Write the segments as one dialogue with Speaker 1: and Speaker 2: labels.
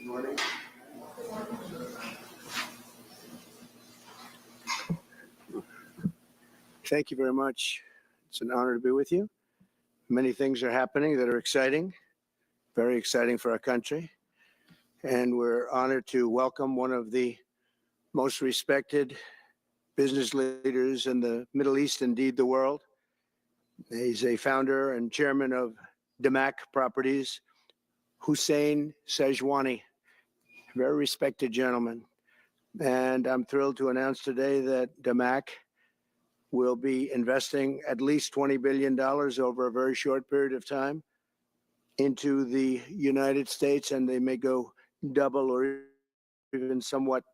Speaker 1: Morning. Thank you very much. It's an honor to be with you. Many things are happening that are exciting, very exciting for our country. And we're honored to welcome one of the most respected business leaders in the Middle East, indeed the world. He's a founder and chairman of Damac Properties, Hussein Sajwani, very respected gentleman. And I'm thrilled to announce today that Damac will be investing at least $20 billion over a very short period of time into the United States, and they may go double or even somewhat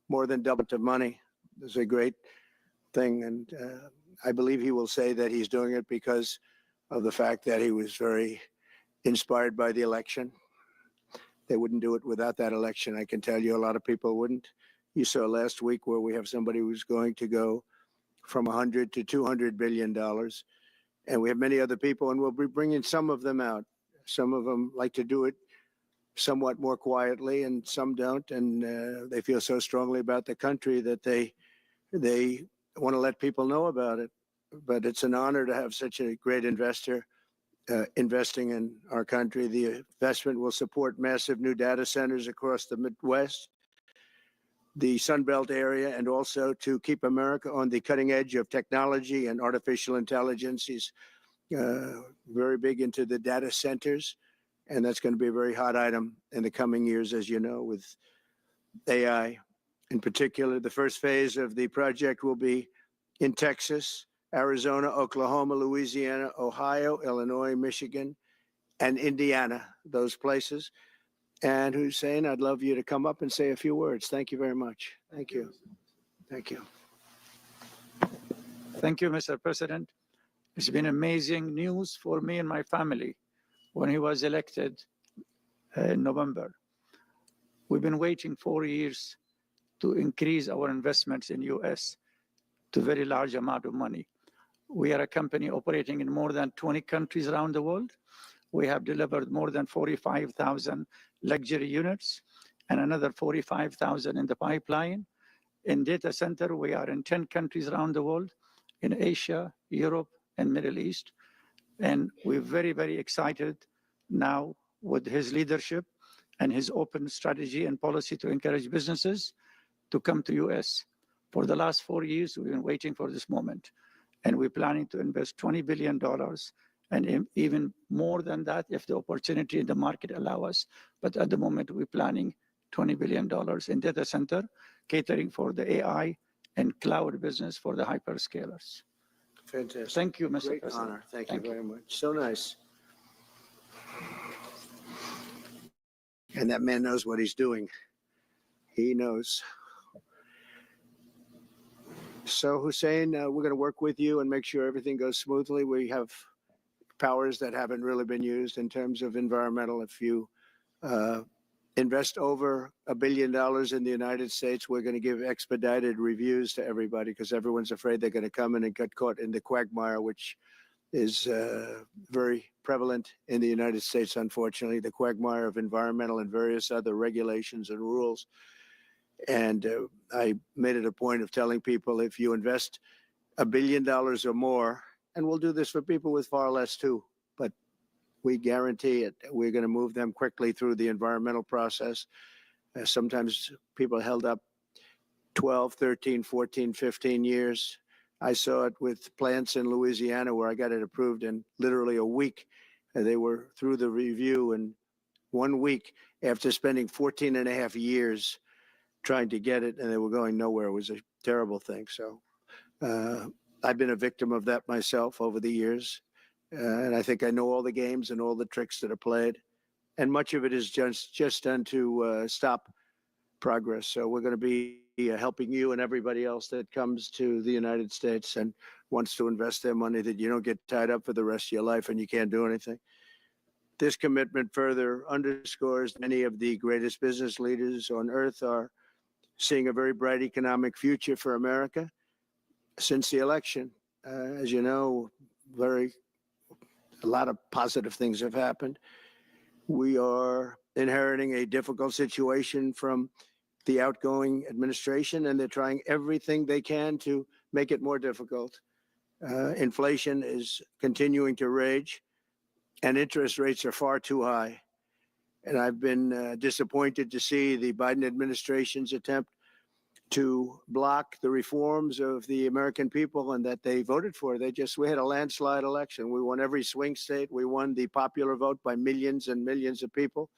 Speaker 1: more than double of money. It's a great thing, and I believe he will say that he's doing it because of the fact that he was very inspired by the election. They wouldn't do it without that election. I can tell you a lot of people wouldn't. You saw last week where we have somebody who's going to go from 100 to $200 billion. And we have many other people, and we'll be bringing some of them out. Some of them like to do it somewhat more quietly, and some don't. And they feel so strongly about the country that they want to let people know about it. But it's an honor to have such a great investor investing in our country. The investment will support massive new data centers across the Midwest, the Sun Belt area, and also to keep America on the cutting edge of technology and artificial intelligence. He's very big into the data centers, and that's going to be a very hot item in the coming years, as you know, with AI. In particular, the first phase of the project will be in Texas, Arizona, Oklahoma, Louisiana, Ohio, Illinois, Michigan, and Indiana, those places. And Hussein, I'd love you to come up and say a few words. Thank you very much. Thank you. Thank you.
Speaker 2: Thank you, Mr. President. It's been amazing news for me and my family when he was elected in November. We've been waiting 4 years to increase our investments in U.S. to a very large amount of money. We are a company operating in more than 20 countries around the world. We have delivered more than 45,000 luxury units and another 45,000 in the pipeline. In data center, we are in 10 countries around the world, in Asia, Europe, and Middle East. And we're very, very excited now with his leadership and his open strategy and policy to encourage businesses to come to US. For the last 4 years, we've been waiting for this moment. And we're planning to invest $20 billion and even more than that if the opportunity in the market allow us. But at the moment, we're planning $20 billion in data center, catering for the AI and cloud business for the hyperscalers.
Speaker 1: Fantastic.
Speaker 2: Thank you, Mr.
Speaker 1: Great
Speaker 2: President.
Speaker 1: honor. Thank you very much. So nice. And that man knows what he's doing. He knows. So, Hussein, we're going to work with you and make sure everything goes smoothly. We have powers that haven't really been used in terms of environmental. If you invest over $1 billion in the United States, we're going to give expedited reviews to everybody because everyone's afraid they're going to come in and get caught in the quagmire, which is very prevalent in the United States, unfortunately, the quagmire of environmental and various other regulations and rules. And I made it a point of telling people if you invest $1 billion or more, and we'll do this for people with far less too, but we guarantee it. We're going to move them quickly through the environmental process. Sometimes people held up 12, 13, 14, 15 years. I saw it with plants in Louisiana where I got it approved in literally a week. They were through the review in 1 week after spending 14 and a half years trying to get it, and they were going nowhere. It was a terrible thing. So I've been a victim of that myself over the years. And I think I know all the games and all the tricks that are played. And much of it is just done to stop progress. So we're going to be helping you and everybody else that comes to the United States and wants to invest their money, that you don't get tied up for the rest of your life and you can't do anything. This commitment further underscores many of the greatest business leaders on earth are seeing a very bright economic future for America since the election. As you know, a lot of positive things have happened. We are inheriting a difficult situation from the outgoing administration, and they're trying everything they can to make it more difficult. Inflation is continuing to rage, and interest rates are far too high. And I've been disappointed to see the Biden administration's attempt to block the reforms of the American people and that they voted for. We had a landslide election. We won every swing state. We won the popular vote by millions and millions of people.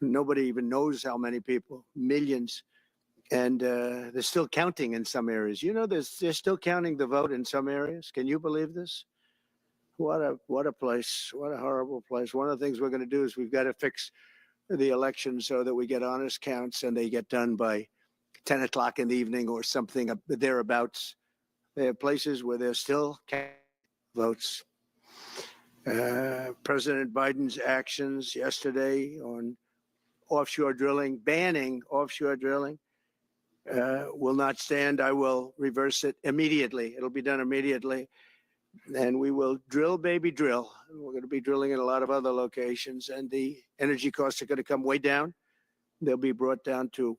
Speaker 1: Nobody even knows how many people, millions. And they're still counting in some areas. You know, they're still counting the vote in some areas. Can you believe this? What a place. What a horrible place. One of the things we're going to do is we've got to fix the election so that we get honest counts and they get done by 10 o'clock in the evening or something thereabouts. They have places where they're still counting votes. President Biden's actions yesterday on offshore drilling, banning offshore drilling, will not stand. I will reverse it immediately. It'll be done immediately. And we will drill, baby, drill. We're going to be drilling in a lot of other locations, and the energy costs are going to come way down. They'll be brought down to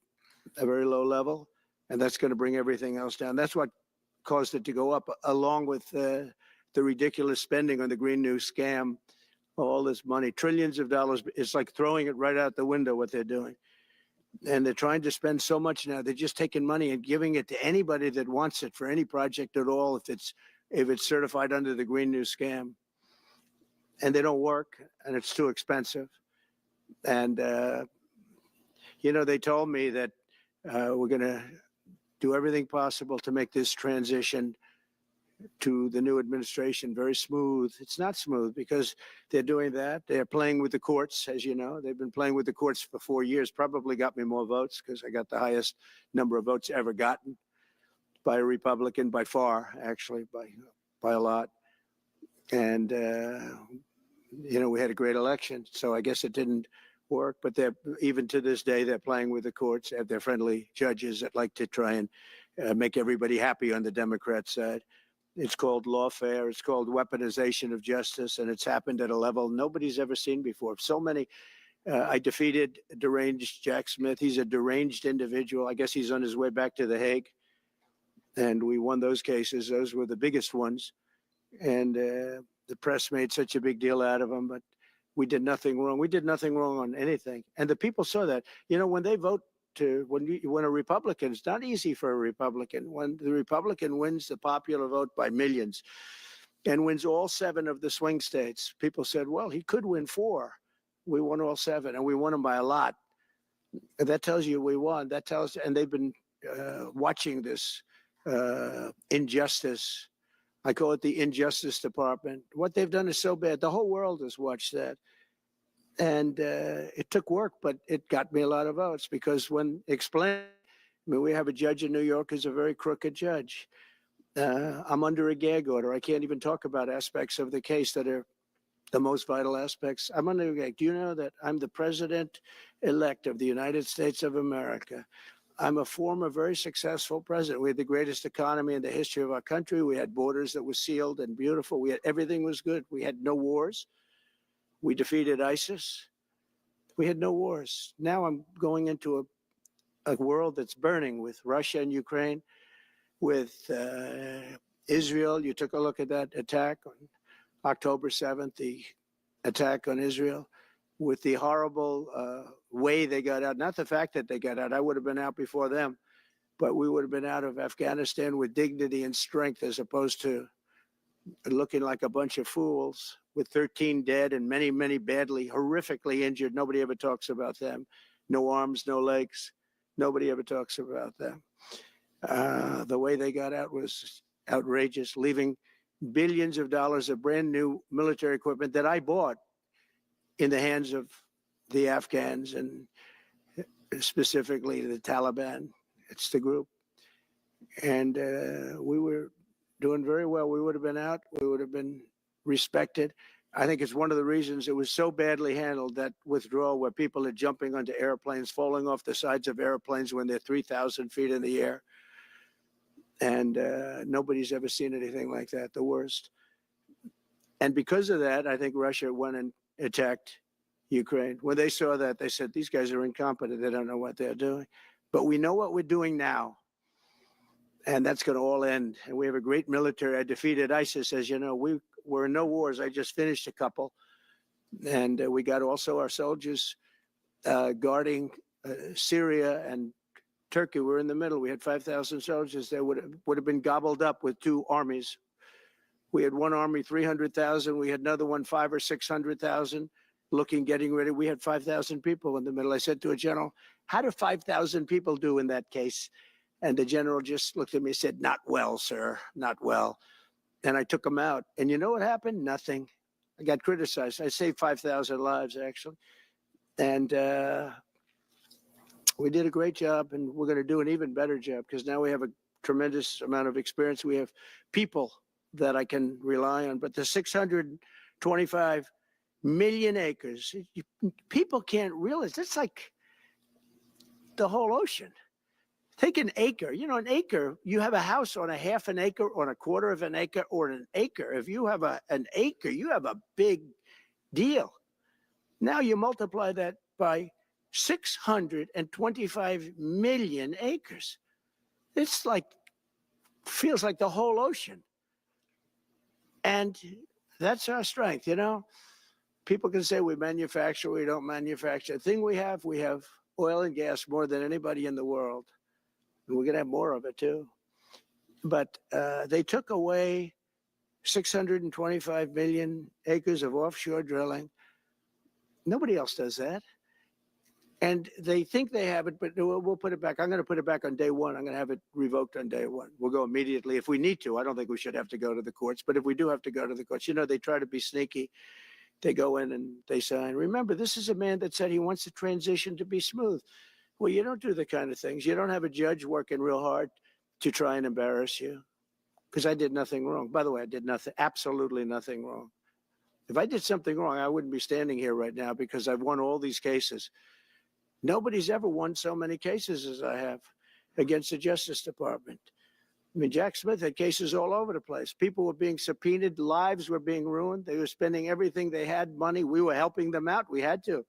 Speaker 1: a very low level, and that's going to bring everything else down. That's what caused it to go up, along with the ridiculous spending on the Green New scam. All this money, trillions of dollars. It's like throwing it right out the window, what they're doing. And they're trying to spend so much now. They're just taking money and giving it to anybody that wants it for any project at all, if it's certified under the Green New scam. And they don't work, and it's too expensive. And, you know, they told me that we're going to do everything possible to make this transition to the new administration very smooth. It's not smooth because they're doing that. They're playing with the courts, as you know. They've been playing with the courts for 4 years, probably got me more votes because I got the highest number of votes ever gotten by a Republican, by far, actually, by a lot. And, you know, we had a great election, so I guess it didn't work. But even to this day, they're playing with the courts. They have their friendly judges that like to try and make everybody happy on the Democrat side. It's called lawfare. It's called weaponization of justice, and it's happened at a level nobody's ever seen before. So many. I defeated deranged Jack Smith. He's a deranged individual. I guess he's on his way back to The Hague. And we won those cases. Those were the biggest ones. And the press made such a big deal out of them, but we did nothing wrong. We did nothing wrong on anything. And the people saw that. You know, when they vote when a Republican, it's not easy for a Republican. When the Republican wins the popular vote by millions and wins all 7 of the swing states, people said, well, he could win 4. We won all 7, and we won them by a lot. And that tells you we won. That tells, and they've been watching this injustice. I call it the Injustice Department. What they've done is so bad. The whole world has watched that. And it took work, but it got me a lot of votes because when explained, I mean, we have a judge in New York who's a very crooked judge. I'm under a gag order. I can't even talk about aspects of the case that are the most vital aspects. I'm under a gag. Do you know that I'm the president-elect of the United States of America? I'm a former very successful president. We had the greatest economy in the history of our country. We had borders that were sealed and beautiful. Everything was good. We had no wars. We defeated ISIS. We had no wars. Now I'm going into a world that's burning with Russia and Ukraine, with Israel. You took a look at that attack on October 7th, the attack on Israel, with the horrible way they got out. Not the fact that they got out. I would have been out before them, but we would have been out of Afghanistan with dignity and strength as opposed to looking like a bunch of fools with 13 dead and many, many badly, horrifically injured. Nobody ever talks about them. No arms, no legs. Nobody ever talks about them. The way they got out was outrageous, leaving billions of dollars of brand new military equipment that I bought in the hands of the Afghans and specifically the Taliban. It's the group. And we were doing very well. We would have been out. We would have been respected. I think it's one of the reasons it was so badly handled, that withdrawal where people are jumping onto airplanes, falling off the sides of airplanes when they're 3,000 feet in the air. And nobody's ever seen anything like that, the worst. And because of that, I think Russia went and attacked Ukraine. When they saw that, they said, these guys are incompetent. They don't know what they're doing. But we know what we're doing now. And that's going to all end. And we have a great military. I defeated ISIS. As you know, we're in no wars. I just finished a couple. And we got also our soldiers guarding Syria and Turkey. We're in the middle. We had 5,000 soldiers that would have been gobbled up with two armies. We had one army, 300,000. We had another one, 500,000 or 600,000, getting ready. We had 5,000 people in the middle. I said to a general, how do 5,000 people do in that case? And the general just looked at me and said, not well, sir, not well. And I took him out. And you know what happened? Nothing. I got criticized. I saved 5,000 lives, actually. And we did a great job, and we're going to do an even better job because now we have a tremendous amount of experience. We have people that I can rely on. But the 625 million acres, people can't realize that's like the whole ocean. Take an acre. An acre, you have a house on a half an acre, on a quarter of an acre, or an acre. If you have an acre, you have a big deal. Now you multiply that by 625 million acres. It's like, feels like the whole ocean. And that's our strength, People can say we manufacture, we don't manufacture. The thing we have oil and gas more than anybody in the world. And we're going to have more of it too. But they took away 625 million acres of offshore drilling. Nobody else does that. And they think they have it, but we'll put it back. I'm going to put it back on day one. I'm going to have it revoked on day one. We'll go immediately if we need to. I don't think we should have to go to the courts. But if we do have to go to the courts, they try to be sneaky. They go in and they sign. Remember, this is a man that said he wants the transition to be smooth. Well, you don't do the kind of things. You don't have a judge working real hard to try and embarrass you. Because I did nothing wrong. By the way, I did nothing, absolutely nothing wrong. If I did something wrong, I wouldn't be standing here right now because I've won all these cases. Nobody's ever won so many cases as I have against the Justice Department. I mean, Jack Smith had cases all over the place. People were being subpoenaed. Lives were being ruined. They were spending everything they had, money. We were helping them out. We had to.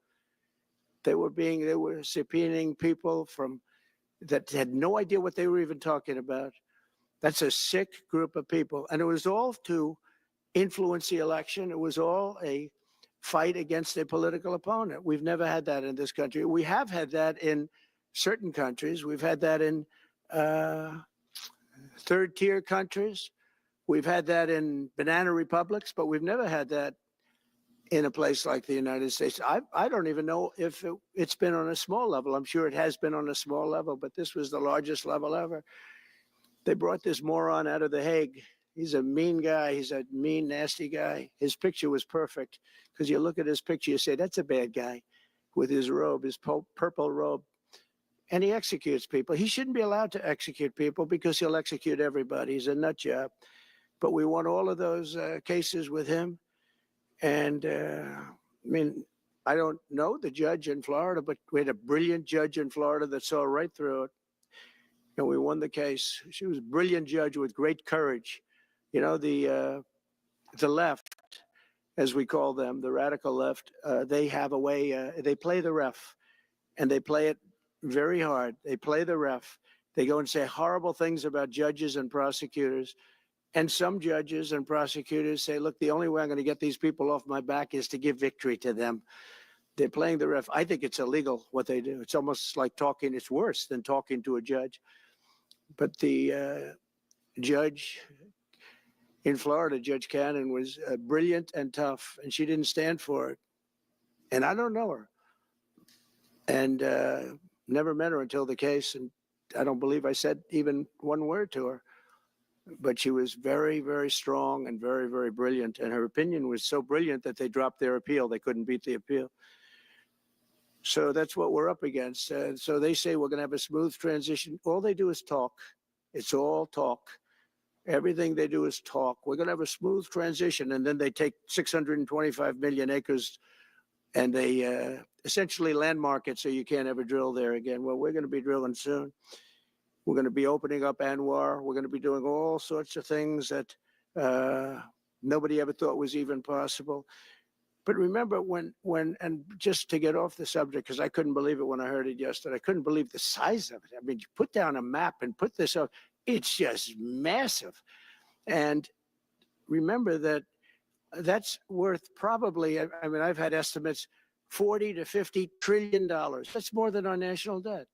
Speaker 1: They were subpoenaing people that had no idea what they were even talking about. That's a sick group of people. And it was all to influence the election. It was all a fight against a political opponent. We've never had that in this country. We have had that in certain countries. We've had that in third-tier countries. We've had that in banana republics, but we've never had that in a place like the United States. I don't even know if it's been on a small level. I'm sure it has been on a small level, but this was the largest level ever. They brought this moron out of The Hague. He's a mean guy. He's a mean, nasty guy. His picture was perfect because you look at his picture, you say, that's a bad guy with his robe, his purple robe. And he executes people. He shouldn't be allowed to execute people because he'll execute everybody. He's a nut job. But we won all of those cases with him. And I don't know the judge in Florida, but we had a brilliant judge in Florida that saw right through it. And we won the case. She was a brilliant judge with great courage. The left, as we call them, the radical left, they have a way, they play the ref, and they play it very hard. They play the ref. They go and say horrible things about judges and prosecutors. And some judges and prosecutors say, look, the only way I'm going to get these people off my back is to give victory to them. They're playing the ref. I think it's illegal what they do. It's almost like talking. It's worse than talking to a judge. But the judge in Florida, Judge Cannon, was brilliant and tough, and she didn't stand for it. And I don't know her. And never met her until the case, and I don't believe I said even one word to her. But she was very, very strong and very, very brilliant. And her opinion was so brilliant that they dropped their appeal. They couldn't beat the appeal. So that's what we're up against. So they say we're going to have a smooth transition. All they do is talk. It's all talk. Everything they do is talk. We're going to have a smooth transition. And then they take 625 million acres and they essentially landmark it so you can't ever drill there again. Well, we're going to be drilling soon. We're going to be opening up Anwar. We're going to be doing all sorts of things that nobody ever thought was even possible. But remember and just to get off the subject, because I couldn't believe it when I heard it yesterday. I couldn't believe the size of it. I mean, you put down a map and put this up, it's just massive. And remember that that's worth probably, I mean, I've had estimates, 40 to 50 trillion dollars. That's more than our national debt.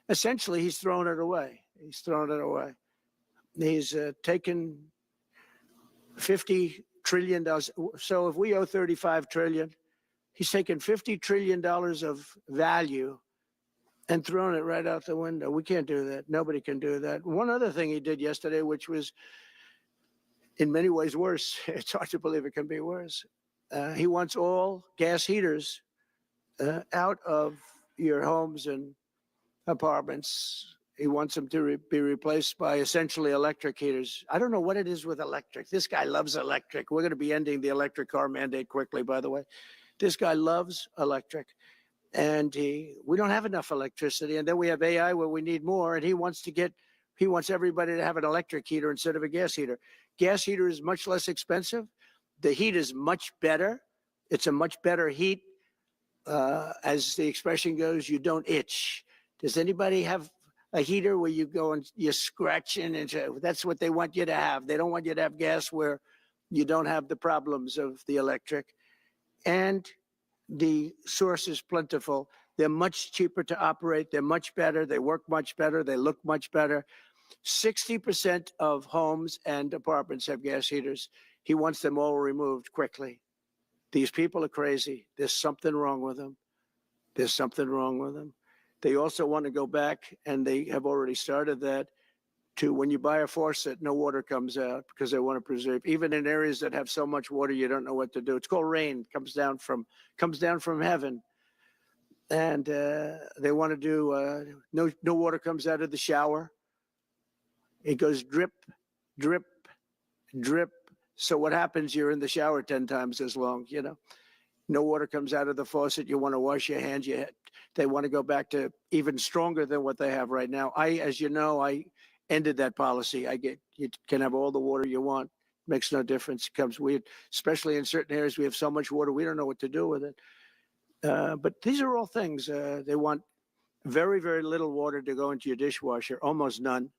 Speaker 1: Essentially, he's thrown it away. He's thrown it away. He's taken 50 trillion dollars. So if we owe 35 trillion, he's taken $50 trillion of value and thrown it right out the window. We can't do that. Nobody can do that. One other thing he did yesterday, which was in many ways worse, it's hard to believe it can be worse. He wants all gas heaters out of your homes and apartments. He wants them to be replaced by essentially electric heaters. I don't know what it is with electric. This guy loves electric. We're going to be ending the electric car mandate quickly, by the way. This guy loves electric. And we don't have enough electricity. And then we have AI where we need more. And he wants everybody to have an electric heater instead of a gas heater. Gas heater is much less expensive. The heat is much better. It's a much better heat. As the expression goes, you don't itch. Does anybody have a heater where you go and you're scratching? And that's what they want you to have. They don't want you to have gas where you don't have the problems of the electric. And the source is plentiful. They're much cheaper to operate. They're much better. They work much better. They look much better. 60% of homes and apartments have gas heaters. He wants them all removed quickly. These people are crazy. There's something wrong with them. There's something wrong with them. They also want to go back, and they have already started that, to when you buy a faucet, no water comes out because they want to preserve. Even in areas that have so much water, you don't know what to do. It's called rain. Comes down from heaven, and they want to do no water comes out of the shower. It goes drip, drip, drip. So what happens? You're in the shower 10 times as long. You know, no water comes out of the faucet. You want to wash your hands. They want to go back to even stronger than what they have right now. As you know, I ended that policy. You can have all the water you want. Makes no difference. It comes weird, especially in certain areas. We have so much water, we don't know what to do with it. But these are all things. They want very, very little water to go into your dishwasher, almost none.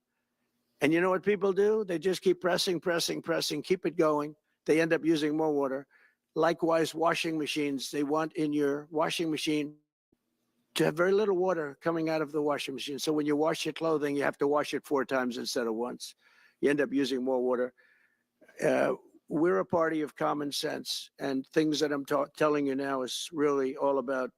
Speaker 1: And you know what people do? They just keep pressing, keep it going. They end up using more water. Likewise, washing machines. They want in your washing machine to have very little water coming out of the washing machine. So when you wash your clothing, you have to wash it 4 times instead of once. You end up using more water. We're a party of common sense, and things that I'm telling you now is really all about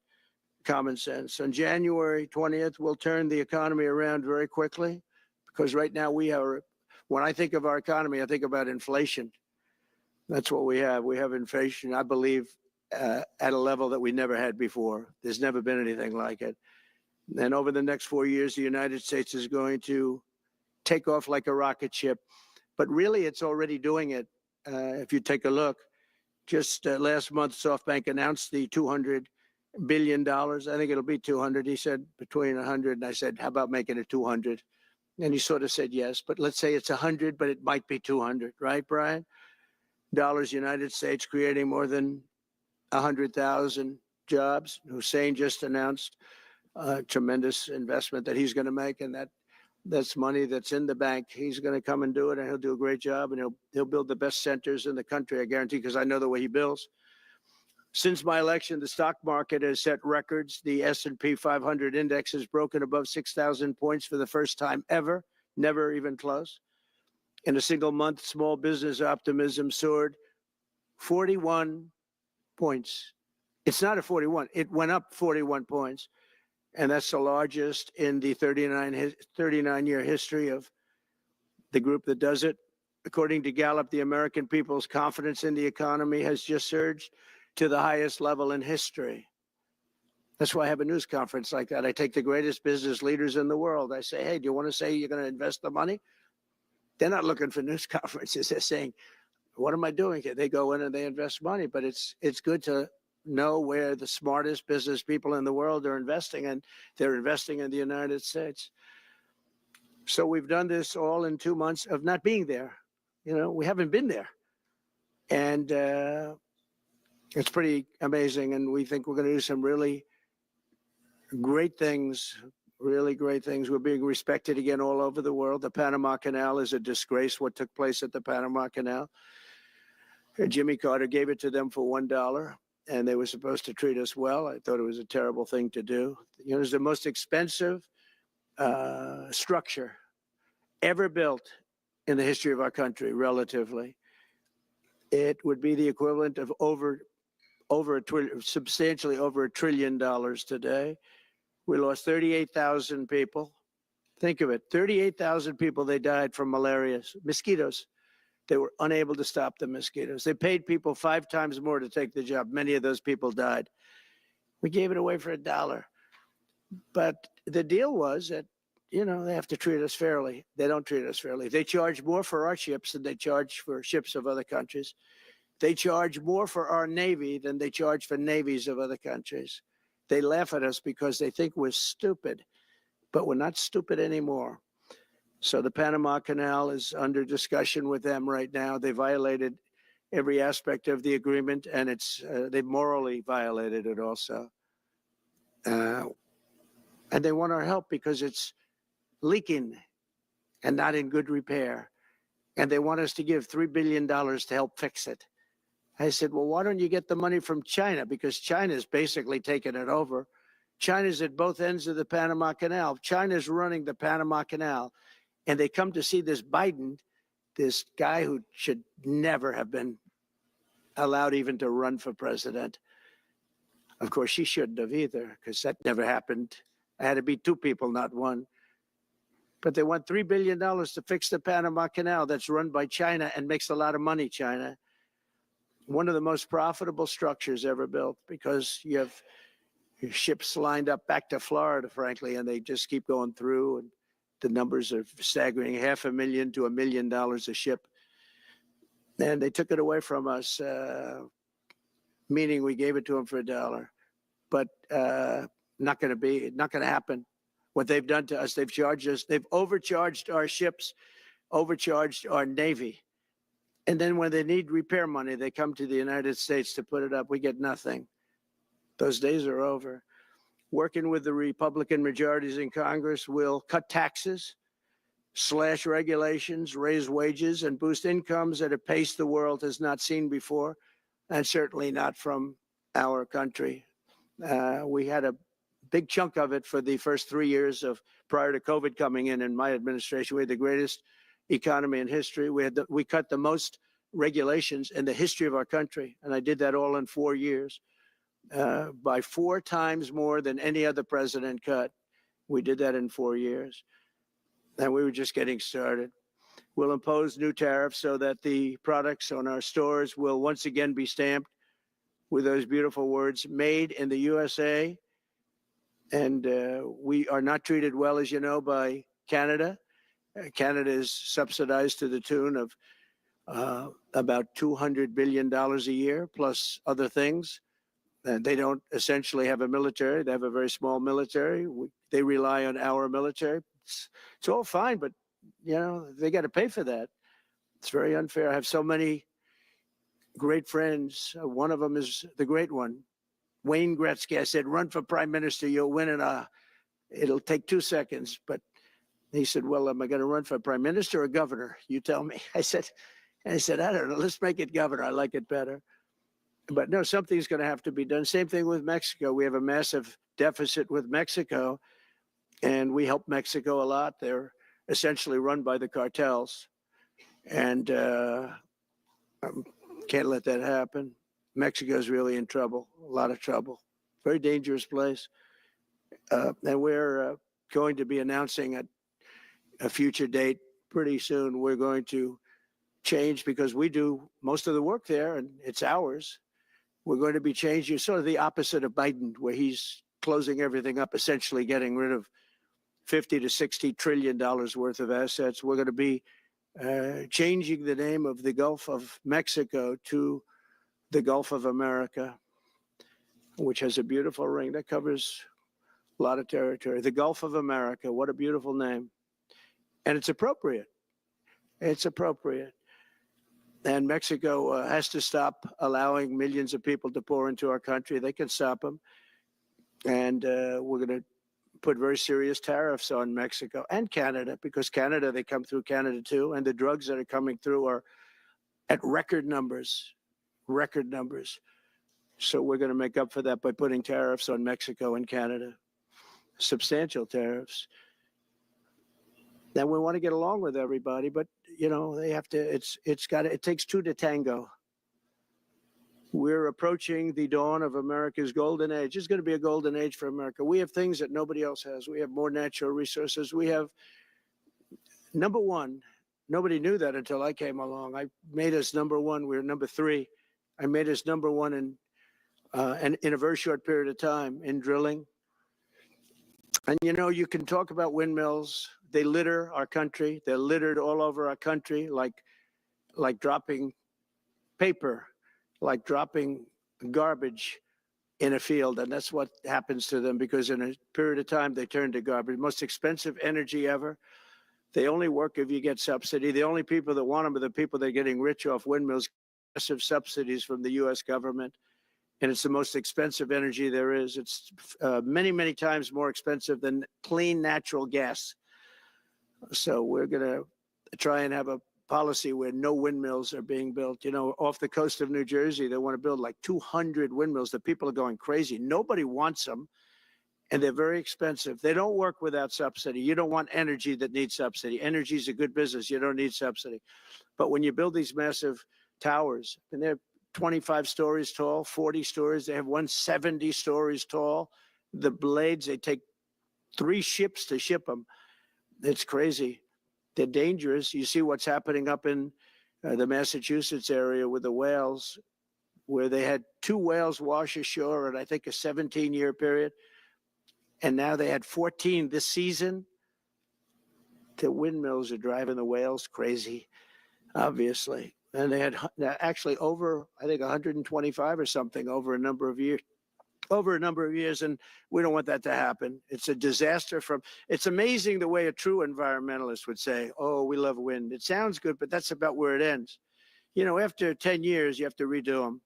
Speaker 1: common sense. On January 20th, we'll turn the economy around very quickly, because right now when I think of our economy, I think about inflation. That's what we have. We have inflation, I believe, at a level that we never had before. There's never been anything like it. And over the next 4 years, the United States is going to take off like a rocket ship. But really, it's already doing it. If you take a look, just last month, SoftBank announced the $200 billion. I think it'll be 200. He said between 100, and I said, how about making it 200? And he sort of said yes, but let's say it's 100, but it might be 200, right, Brian? Dollars, United States, creating more than 100,000 jobs. Hussein just announced a tremendous investment that he's going to make, and that's money that's in the bank. He's going to come and do it, and he'll do a great job, and he'll build the best centers in the country, I guarantee, because I know the way he builds. Since my election, the stock market has set records. The S&P 500 index has broken above 6,000 points for the first time ever, never even close. In a single month, small business optimism soared 41 points. It's not a 41. It went up 41 points. And that's the largest in the 39-year history of the group that does it. According to Gallup, the American people's confidence in the economy has just surged to the highest level in history. That's why I have a news conference like that. I take the greatest business leaders in the world. I say, hey, do you want to say you're going to invest the money? They're not looking for news conferences. They're saying, what am I doing here? They go in and they invest money, but it's good to know where the smartest business people in the world are investing, and they're investing in the United States. So we've done this all in 2 months of not being there. You know, we haven't been there. And It's pretty amazing, and we think we're going to do some really great things, really great things. We're being respected again all over the world. The Panama Canal is a disgrace, what took place at the Panama Canal. Jimmy Carter gave it to them for $1, and they were supposed to treat us well. I thought it was a terrible thing to do. You know, it's the most expensive structure ever built in the history of our country, relatively. It would be the equivalent of substantially over $1 trillion today. We lost 38,000 people. Think of it, 38,000 people, they died from malaria, mosquitoes. They were unable to stop the mosquitoes. They paid people 5 times more to take the job. Many of those people died. We gave it away for $1. But the deal was that, you know, they have to treat us fairly. They don't treat us fairly. They charge more for our ships than they charge for ships of other countries. They charge more for our Navy than they charge for navies of other countries. They laugh at us because they think we're stupid, but we're not stupid anymore. So the Panama Canal is under discussion with them right now. They violated every aspect of the agreement, and they've morally violated it also. And they want our help because it's leaking and not in good repair. And they want us to give $3 billion to help fix it. I said, well, why don't you get the money from China? Because China's basically taken it over. China's at both ends of the Panama Canal. China's running the Panama Canal. And they come to see this Biden, this guy who should never have been allowed even to run for president. Of course, she shouldn't have either, because that never happened. It had to be 2 people, not 1. But they want $3 billion to fix the Panama Canal that's run by China and makes a lot of money, China. One of the most profitable structures ever built, because you have ships lined up back to Florida, frankly, and they just keep going through. And the numbers are staggering, $500,000 to $1 million a ship. And they took it away from us, meaning we gave it to them for $1. But not going to happen. What they've done to us, they've charged us, they've overcharged our ships, overcharged our Navy. And then when they need repair money, they come to the United States to put it up. We get nothing. Those days are over. Working with the Republican majorities in Congress, will cut taxes, slash regulations, raise wages, and boost incomes at a pace the world has not seen before, and certainly not from our country. We had a big chunk of it for the first 3 years prior to COVID coming in my administration. We had the greatest economy in history. We cut the most regulations in the history of our country, and I did that all in 4 years, by 4 times more than any other president cut. We did that in 4 years, and we were just getting started. We'll impose new tariffs so that the products on our stores will once again be stamped with those beautiful words, made in the USA. And we are not treated well, as you know, by Canada. Canada is subsidized to the tune of about $200 billion a year, plus other things. And they don't essentially have a military. They have a very small military. They rely on our military. It's all fine, but, you know, they got to pay for that. It's very unfair. I have so many great friends. One of them is the great one, Wayne Gretzky. I said, run for prime minister, you'll win it'll take 2 seconds. But he said, well, am I going to run for prime minister or governor? You tell me. I said, I don't know. Let's make it governor. I like it better. But no, something's going to have to be done. Same thing with Mexico. We have a massive deficit with Mexico, and we help Mexico a lot. They're essentially run by the cartels, and can't let that happen. Mexico's really in trouble, a lot of trouble. Very dangerous place. And we're going to be announcing a future date pretty soon. We're going to change, because we do most of the work there and it's ours. We're going to be changing, sort of the opposite of Biden, where he's closing everything up, essentially getting rid of $50 to $60 trillion worth of assets. We're going to be changing the name of the Gulf of Mexico to the Gulf of America, which has a beautiful ring that covers a lot of territory. The Gulf of America, what a beautiful name. And it's appropriate. It's appropriate. And Mexico has to stop allowing millions of people to pour into our country. They can stop them. And we're going to put very serious tariffs on Mexico and Canada, because Canada, they come through Canada too. And the drugs that are coming through are at record numbers, record numbers. So we're going to make up for that by putting tariffs on Mexico and Canada, substantial tariffs. Then we want to get along with everybody, but you know, they have to, it takes two to tango. We're approaching the dawn of America's golden age. It's going to be a golden age for America. We have things that nobody else has. We have more natural resources. We have, number one, nobody knew that until I came along. I made us number one. We were number three. I made us number one in a very short period of time in drilling. And you know, you can talk about windmills. They litter our country. They're littered all over our country, like dropping paper, like dropping garbage in a field. And that's what happens to them, because in a period of time, they turn to garbage. Most expensive energy ever. They only work if you get subsidy. The only people that want them are the people that are getting rich off windmills, massive subsidies from the US government. And it's the most expensive energy there is. It's many, many times more expensive than clean natural gas. So we're going to try and have a policy where no windmills are being built. You know, off the coast of New Jersey, they want to build like 200 windmills. The people are going crazy. Nobody wants them, and they're very expensive. They don't work without subsidy. You don't want energy that needs subsidy. Energy is a good business. You don't need subsidy. But when you build these massive towers, and they're 25 stories tall, 40 stories, they have 170 stories tall. The blades, they take 3 ships to ship them. It's crazy. They're dangerous. You see what's happening up in the Massachusetts area with the whales, where they had 2 whales wash ashore in, I think, a 17-year period. And now they had 14 this season. The windmills are driving the whales crazy, obviously. And they had actually over, I think, 125 or something over a number of years. And we don't want that to happen. It's a disaster it's amazing the way a true environmentalist would say, oh, we love wind. It sounds good, but that's about where it ends. You know, after 10 years, you have to redo them.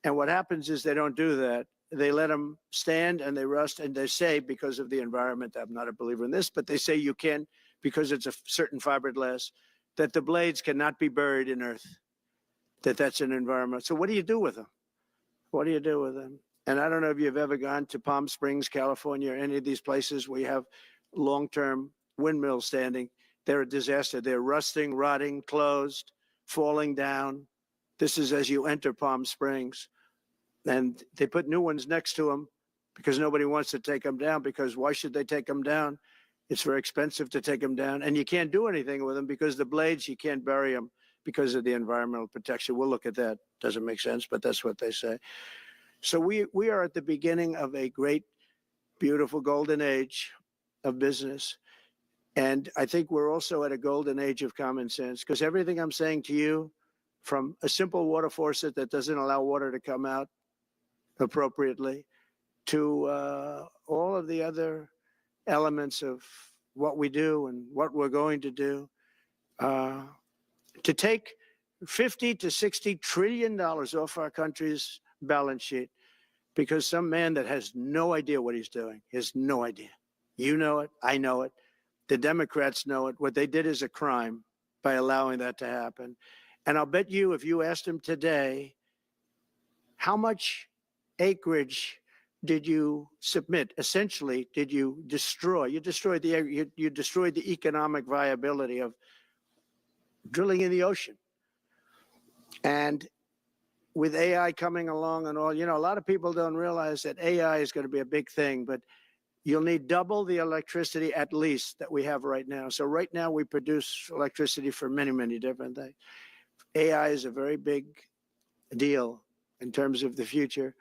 Speaker 1: And what happens is they don't do that. They let them stand and they rust, and they say, because of the environment, I'm not a believer in this, but they say you can, because it's a certain fiberglass, that the blades cannot be buried in earth, that's an environment. So what do you do with them? What do you do with them? And I don't know if you've ever gone to Palm Springs, California, or any of these places where you have long-term windmills standing. They're a disaster. They're rusting, rotting, closed, falling down. This is as you enter Palm Springs. And they put new ones next to them because nobody wants to take them down, because why should they take them down? It's very expensive to take them down. And you can't do anything with them because the blades, you can't bury them because of the environmental protection. We'll look at that. Doesn't make sense, but that's what they say. So we are at the beginning of a great, beautiful golden age of business. And I think we're also at a golden age of common sense, because everything I'm saying to you, from a simple water faucet that doesn't allow water to come out appropriately, to all of the other elements of what we do and what we're going to do, to take 50 to 60 trillion dollars off our country's balance sheet, because some man that has no idea what he's doing, has no idea. You know it, I know it, the Democrats know it. What they did is a crime by allowing that to happen. And I'll bet you, if you asked him today, how much acreage did you submit? Essentially, did you destroy? You destroyed the economic viability of drilling in the ocean. And with AI coming along and all, you know, a lot of people don't realize that AI is going to be a big thing, but you'll need double the electricity at least that we have right now. So right now we produce electricity for many, many different things. AI is a very big deal in terms of the future.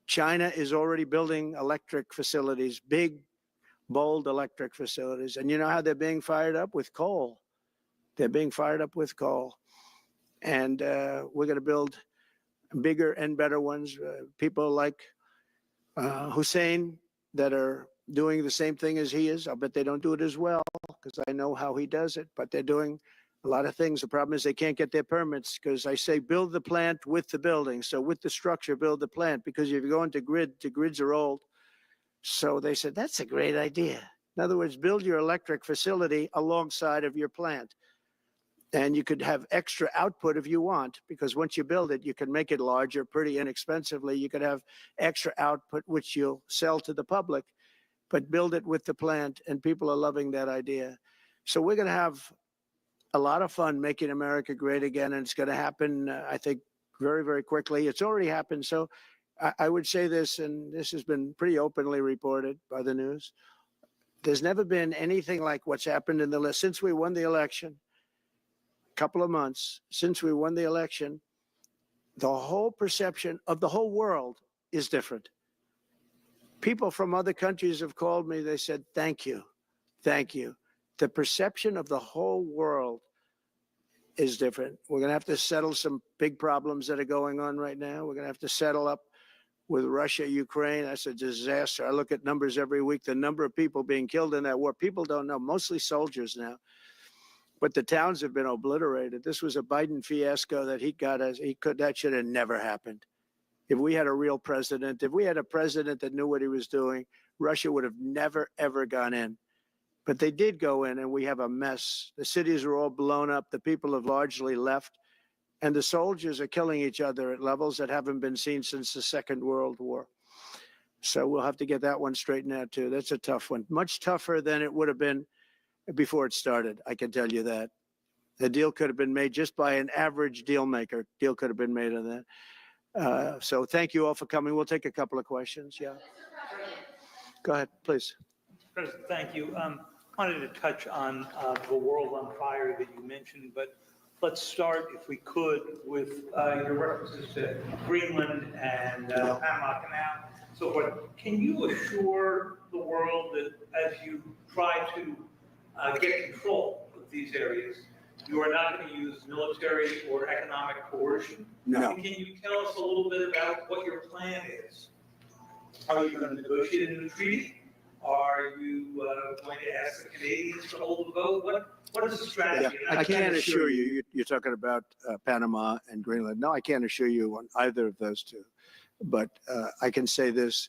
Speaker 1: China is already building electric facilities, big, bold electric facilities. And you know how they're being fired up? With coal. They're being fired up with coal. And we're going to build bigger and better ones. People like Hussein that are doing the same thing as he is. I'll bet they don't do it as well, because I know how he does it, but they're doing A lot of things, the problem is they can't get their permits because I say build the plant with the building. So with the structure, build the plant, because if you go into grids are old. So they said, that's a great idea. In other words, build your electric facility alongside of your plant. And you could have extra output if you want, because once you build it, you can make it larger pretty inexpensively. You could have extra output, which you'll sell to the public, but build it with the plant, and people are loving that idea. So we're going to have a lot of fun making America great again, and it's going to happen, I think, very, very quickly. It's already happened. So I would say this, and this has been pretty openly reported by the news. There's never been anything like what's happened in the list since we won the election. Couple of months since we won the election, the whole perception of the whole world is different. People from other countries have called me. They said, thank you. Thank you. The perception of the whole world is different. We're going to have to settle some big problems that are going on right now. We're going to have to settle up with Russia, Ukraine. That's a disaster. I look at numbers every week, the number of people being killed in that war. People don't know, mostly soldiers now. But the towns have been obliterated. This was a Biden fiasco that that should have never happened. If we had a real president, if we had a president that knew what he was doing, Russia would have never, ever gone in. But they did go in, and we have a mess. The cities are all blown up. The people have largely left. And the soldiers are killing each other at levels that haven't been seen since the Second World War. So we'll have to get that one straightened out, too. That's a tough one. Much tougher than it would have been before it started, I can tell you that. The deal could have been made just by an average deal maker. Deal could have been made on that. So thank you all for coming. We'll take a couple of questions. Yeah. Go ahead, please.
Speaker 3: President, thank you. Wanted to touch on the world on fire that you mentioned, but let's start, if we could, with your references to Greenland and Panama Canal, so forth. Can you assure the world that as you try to get control of these areas, you are not going to use military or economic coercion?
Speaker 1: No.
Speaker 3: And can you tell us a little bit about what your plan is? Are you going to negotiate a new treaty? Are you going to ask the Canadians to hold the vote? What is the strategy?
Speaker 1: Yeah, I can't assure you, you're talking about Panama and Greenland. No, I can't assure you on either of those two. But I can say this,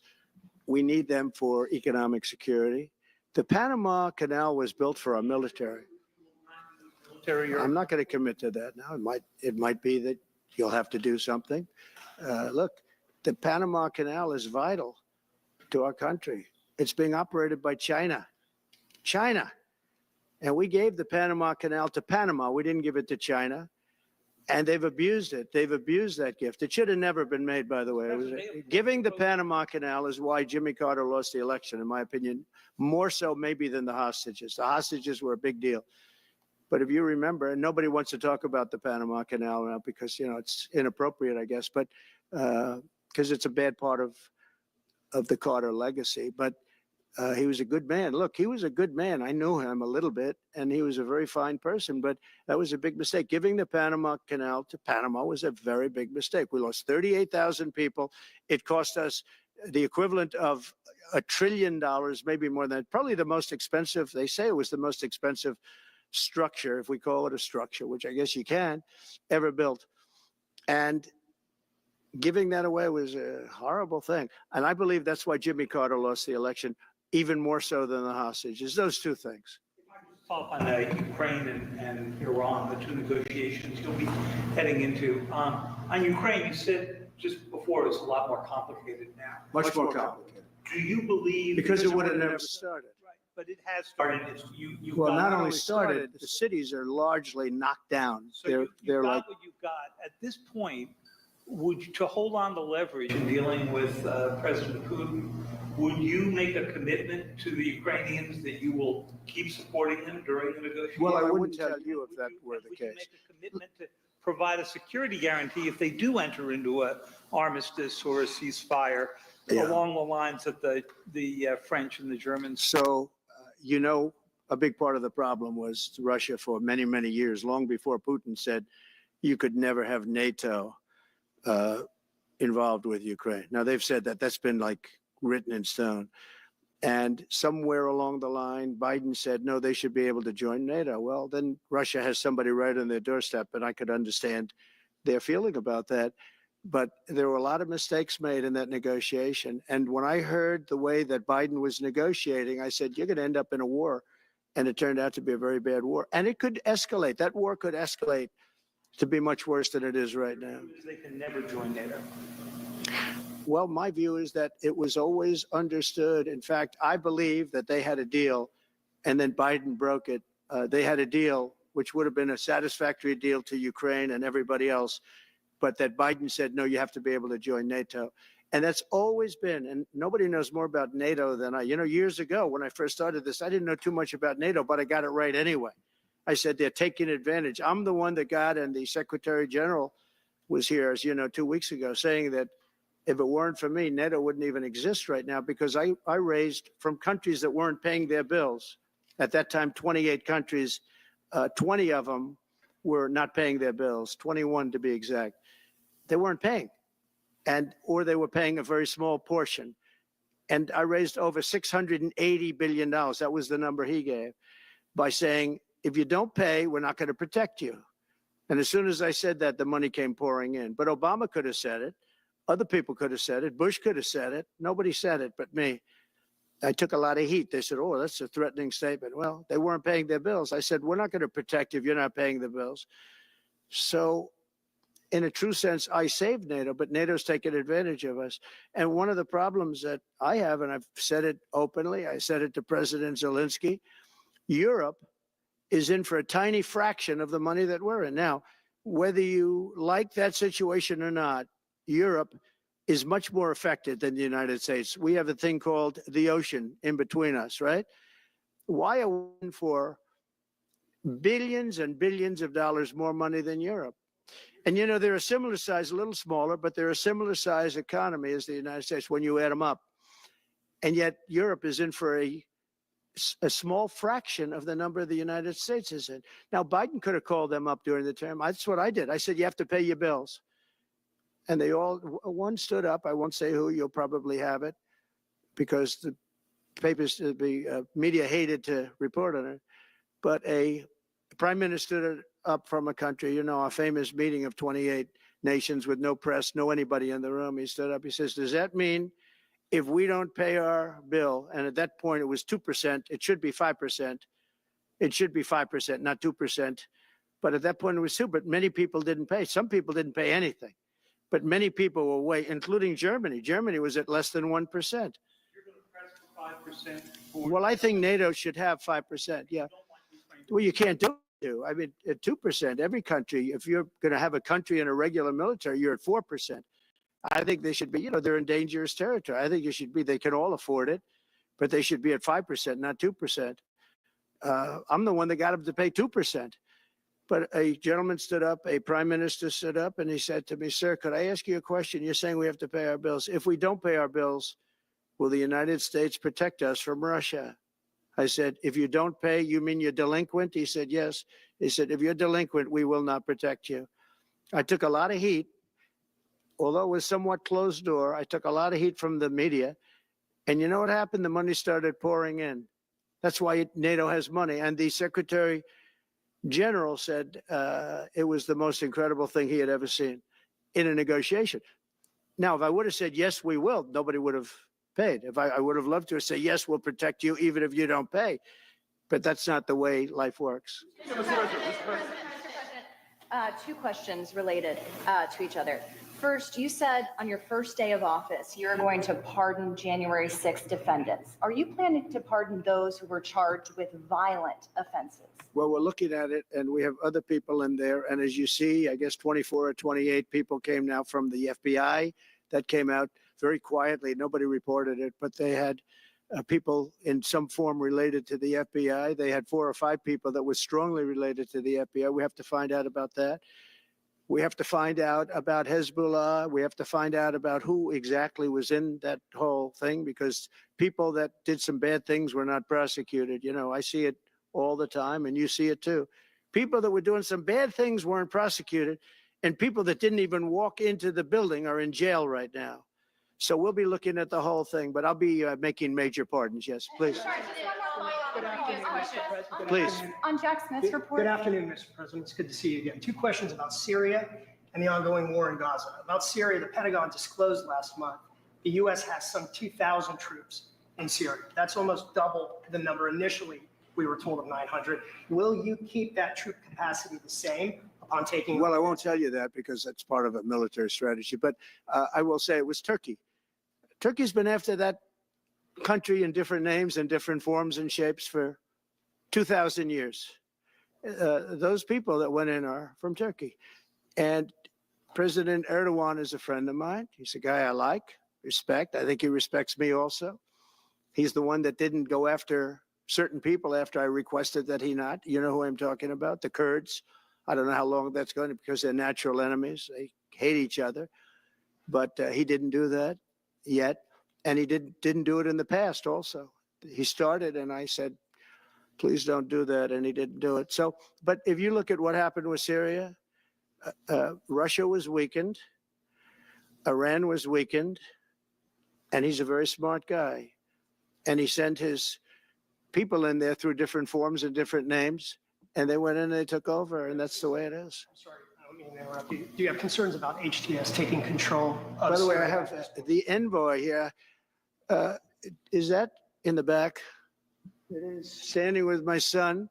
Speaker 1: we need them for economic security. The Panama Canal was built for our military. I'm not going to commit to that now. It might be that you'll have to do something. Look, the Panama Canal is vital to our country. It's being operated by China. And we gave the Panama Canal to Panama. We didn't give it to China. And they've abused it. They've abused that gift. It should have never been made, by the way. Giving the Panama Canal is why Jimmy Carter lost the election, in my opinion, more so maybe than the hostages. The hostages were a big deal. But if you remember, and nobody wants to talk about the Panama Canal now because, it's inappropriate, I guess, but because it's a bad part of the Carter legacy. But he was a good man. Look, he was a good man. I knew him a little bit, and he was a very fine person, but that was a big mistake. Giving the Panama Canal to Panama was a very big mistake. We lost 38,000 people. It cost us the equivalent of $1 trillion, maybe more than that. Probably the most expensive, they say it was the most expensive structure, if we call it a structure, which I guess you can, ever built. And giving that away was a horrible thing. And I believe that's why Jimmy Carter lost the election, even more so than the hostages. Those two things.
Speaker 3: Follow up on Ukraine and Iran, the two negotiations you'll be heading into. On Ukraine, you said just before it's a lot more complicated now.
Speaker 1: Much more complicated.
Speaker 3: Do you believe...
Speaker 1: Because it would have never started.
Speaker 3: Right, but it has started.
Speaker 1: Well, not only started, the cities are largely knocked down.
Speaker 3: So they're like what you got. At this point, to hold on to leverage in dealing with President Putin, would you make a commitment to the Ukrainians that you will keep supporting them during the negotiations?
Speaker 1: Well, I wouldn't tell you if that were the case.
Speaker 3: Would you make a commitment to provide a security guarantee if they do enter into an armistice or a ceasefire along the lines that the French and the Germans?
Speaker 1: So, a big part of the problem was Russia for many, many years, long before Putin said you could never have NATO involved with Ukraine. Now, they've said that. That's been like written in stone. And somewhere along the line, Biden said, no, they should be able to join NATO. Well, then Russia has somebody right on their doorstep, and I could understand their feeling about that. But there were a lot of mistakes made in that negotiation. And when I heard the way that Biden was negotiating, I said, you're going to end up in a war. And it turned out to be a very bad war. And it could escalate. That war could escalate to be much worse than it is right now.
Speaker 3: They can never join NATO.
Speaker 1: Well, my view is that it was always understood. In fact, I believe that they had a deal and then Biden broke it. They had a deal which would have been a satisfactory deal to Ukraine and everybody else, but that Biden said, no, you have to be able to join NATO. And that's always been, and nobody knows more about NATO than I. You know, years ago when I first started this, I didn't know too much about NATO, but I got it right anyway. I said, they're taking advantage. I'm the one that got, and the Secretary General was here, as you know, 2 weeks ago, saying that if it weren't for me, NATO wouldn't even exist right now, because I raised from countries that weren't paying their bills. At that time, 28 countries, 20 of them were not paying their bills, 21 to be exact. They weren't paying, or they were paying a very small portion. And I raised over $680 billion. That was the number he gave, by saying, if you don't pay, we're not going to protect you. And as soon as I said that, the money came pouring in. But Obama could have said it. Other people could have said it. Bush could have said it. Nobody said it but me. I took a lot of heat. They said, oh, that's a threatening statement. Well, they weren't paying their bills. I said, we're not going to protect you if you're not paying the bills. So in a true sense, I saved NATO, but NATO's taken advantage of us. And one of the problems that I have, and I've said it openly, I said it to President Zelensky, Europe is in for a tiny fraction of the money that we're in. Now, whether you like that situation or not, Europe is much more affected than the United States. We have a thing called the ocean in between us, right? Why are we in for billions and billions of dollars more money than Europe? And, you know, they're a similar size, a little smaller, but they're a similar size economy as the United States when you add them up. And yet Europe is in for a small fraction of the number the United States is in. Now, Biden could have called them up during the term. That's what I did. I said, you have to pay your bills. And they all, one stood up. I won't say who, you'll probably have it, because the papers, the media hated to report on it. But a prime minister stood up from a country, you know, a famous meeting of 28 nations with no press, no anybody in the room. He stood up, he says, does that mean if we don't pay our bill, and at that point it was 2%, it should be 5%. It should be 5%, not 2%. But at that point it was 2%, but many people didn't pay. Some people didn't pay anything. But many people were way, including Germany. Germany was at less than 1%.
Speaker 3: You're going to press for 5%?
Speaker 1: Well, I think NATO should have 5%. Yeah. Well, you can't do it. I mean, at 2%, every country, if you're going to have a country in a regular military, you're at 4%. I think they should be, you know, they're in dangerous territory. I think it should be, they can all afford it, but they should be at 5%, not 2%. I'm the one that got them to pay 2%. But a gentleman stood up, a prime minister stood up, and he said to me, sir, could I ask you a question? You're saying we have to pay our bills. If we don't pay our bills, will the United States protect us from Russia? I said, if you don't pay, you mean you're delinquent? He said, yes. He said, if you're delinquent, we will not protect you. I took a lot of heat. Although it was somewhat closed door, I took a lot of heat from the media. And you know what happened? The money started pouring in. That's why NATO has money. And the Secretary General said it was the most incredible thing he had ever seen in a negotiation. Now, if I would have said, yes, we will, nobody would have paid. If I would have loved to say, yes, we'll protect you even if you don't pay. But that's not the way life works.
Speaker 4: Mr. President, two questions related to each other. First, you said on your first day of office, you're going to pardon January 6th defendants. Are you planning to pardon those who were charged with violent offenses?
Speaker 1: Well, we're looking at it, and we have other people in there. And as you see, I guess 24 or 28 people came now from the FBI. That came out very quietly. Nobody reported it, but they had people in some form related to the FBI. They had 4 or 5 people that were strongly related to the FBI. We have to find out about that. We have to find out about Hezbollah. We have to find out about who exactly was in that whole thing, because people that did some bad things were not prosecuted. You know, I see it all the time, and you see it too. People that were doing some bad things weren't prosecuted, and people that didn't even walk into the building are in jail right now. So we'll be looking at the whole thing, but I'll be making major pardons. Yes, please.
Speaker 5: Good afternoon, Mr. President.
Speaker 1: Please.
Speaker 4: On Jack Smith's report.
Speaker 5: Good afternoon, Mr. President. It's good to see you again. Two questions about Syria and the ongoing war in Gaza. About Syria, the Pentagon disclosed last month the U.S. has some 2,000 troops in Syria. That's almost double the number initially we were told of 900. Will you keep that troop capacity the same upon taking?
Speaker 1: Well, I won't tell you that because that's part of a military strategy, but I will say it was Turkey. Turkey's been after that country in different names and different forms and shapes for 2,000 years. Those people that went in are from Turkey. And President Erdogan is a friend of mine. He's a guy I like, respect. I think he respects me also. He's the one that didn't go after certain people after I requested that he not. You know who I'm talking about? The Kurds. I don't know how long that's going to, because they're natural enemies. They hate each other. But he didn't do that yet. And he didn't do it in the past also. He started and I said, please don't do that. And he didn't do it. So, but if you look at what happened with Syria, Russia was weakened. Iran was weakened. And he's a very smart guy. And he sent his people in there through different forms and different names. And they went in and they took over. And that's the way it is.
Speaker 5: I'm sorry, I don't mean to interrupt you. Do you have concerns about HTS taking control of
Speaker 1: By the way, I
Speaker 5: Syria?
Speaker 1: have the envoy here. Is that in the back? It is. Standing with my son,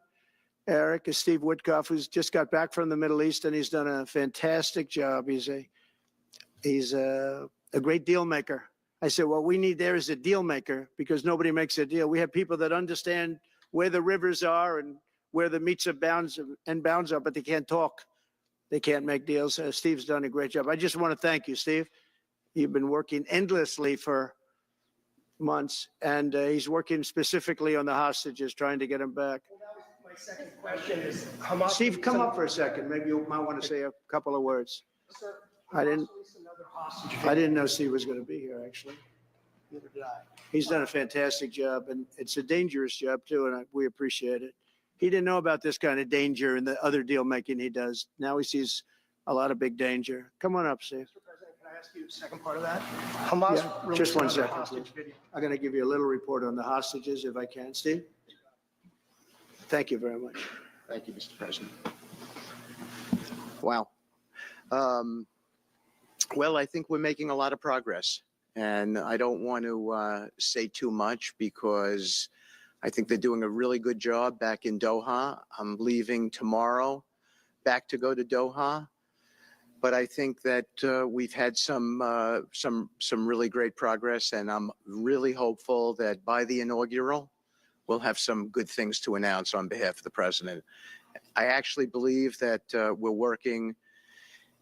Speaker 1: Eric, is Steve Woodcoff, who's just got back from the Middle East, and he's done a fantastic job. He's a great deal maker. I said, what we need there is a deal maker, because nobody makes a deal. We have people that understand where the rivers are and where the meets and bounds are, but they can't talk. They can't make deals. Steve's done a great job. I just want to thank you, Steve. You've been working endlessly for months, and he's working specifically on the hostages, trying to get them back.
Speaker 5: Well, that was my second question is Hamas.
Speaker 1: Steve, come up for a second. Maybe you might want to say a couple of words.
Speaker 5: Sir,
Speaker 1: I didn't-
Speaker 5: Hamas released another hostage
Speaker 1: I didn't know Steve was going to be here, actually.
Speaker 5: Neither did I.
Speaker 1: He's done a fantastic job, and it's a dangerous job, too, and we appreciate it. He didn't know about this kind of danger and the other deal making he does. Now he sees a lot of big danger. Come on up, Steve.
Speaker 5: Mr. President, can I ask you the second part of that? Hamas
Speaker 1: Yeah,
Speaker 5: released
Speaker 1: just one
Speaker 5: another
Speaker 1: second,
Speaker 5: hostage
Speaker 1: please.
Speaker 5: video.
Speaker 1: I'm going to give you a little report on the hostages, if I can. Steve? Thank you very much.
Speaker 6: Thank you, Mr. President. Wow. Well, I think we're making a lot of progress, and I don't want to say too much because I think they're doing a really good job back in Doha. I'm leaving tomorrow back to go to Doha, but I think that we've had some really great progress, and I'm really hopeful that by the inaugural, we'll have some good things to announce on behalf of the president. I actually believe that we're working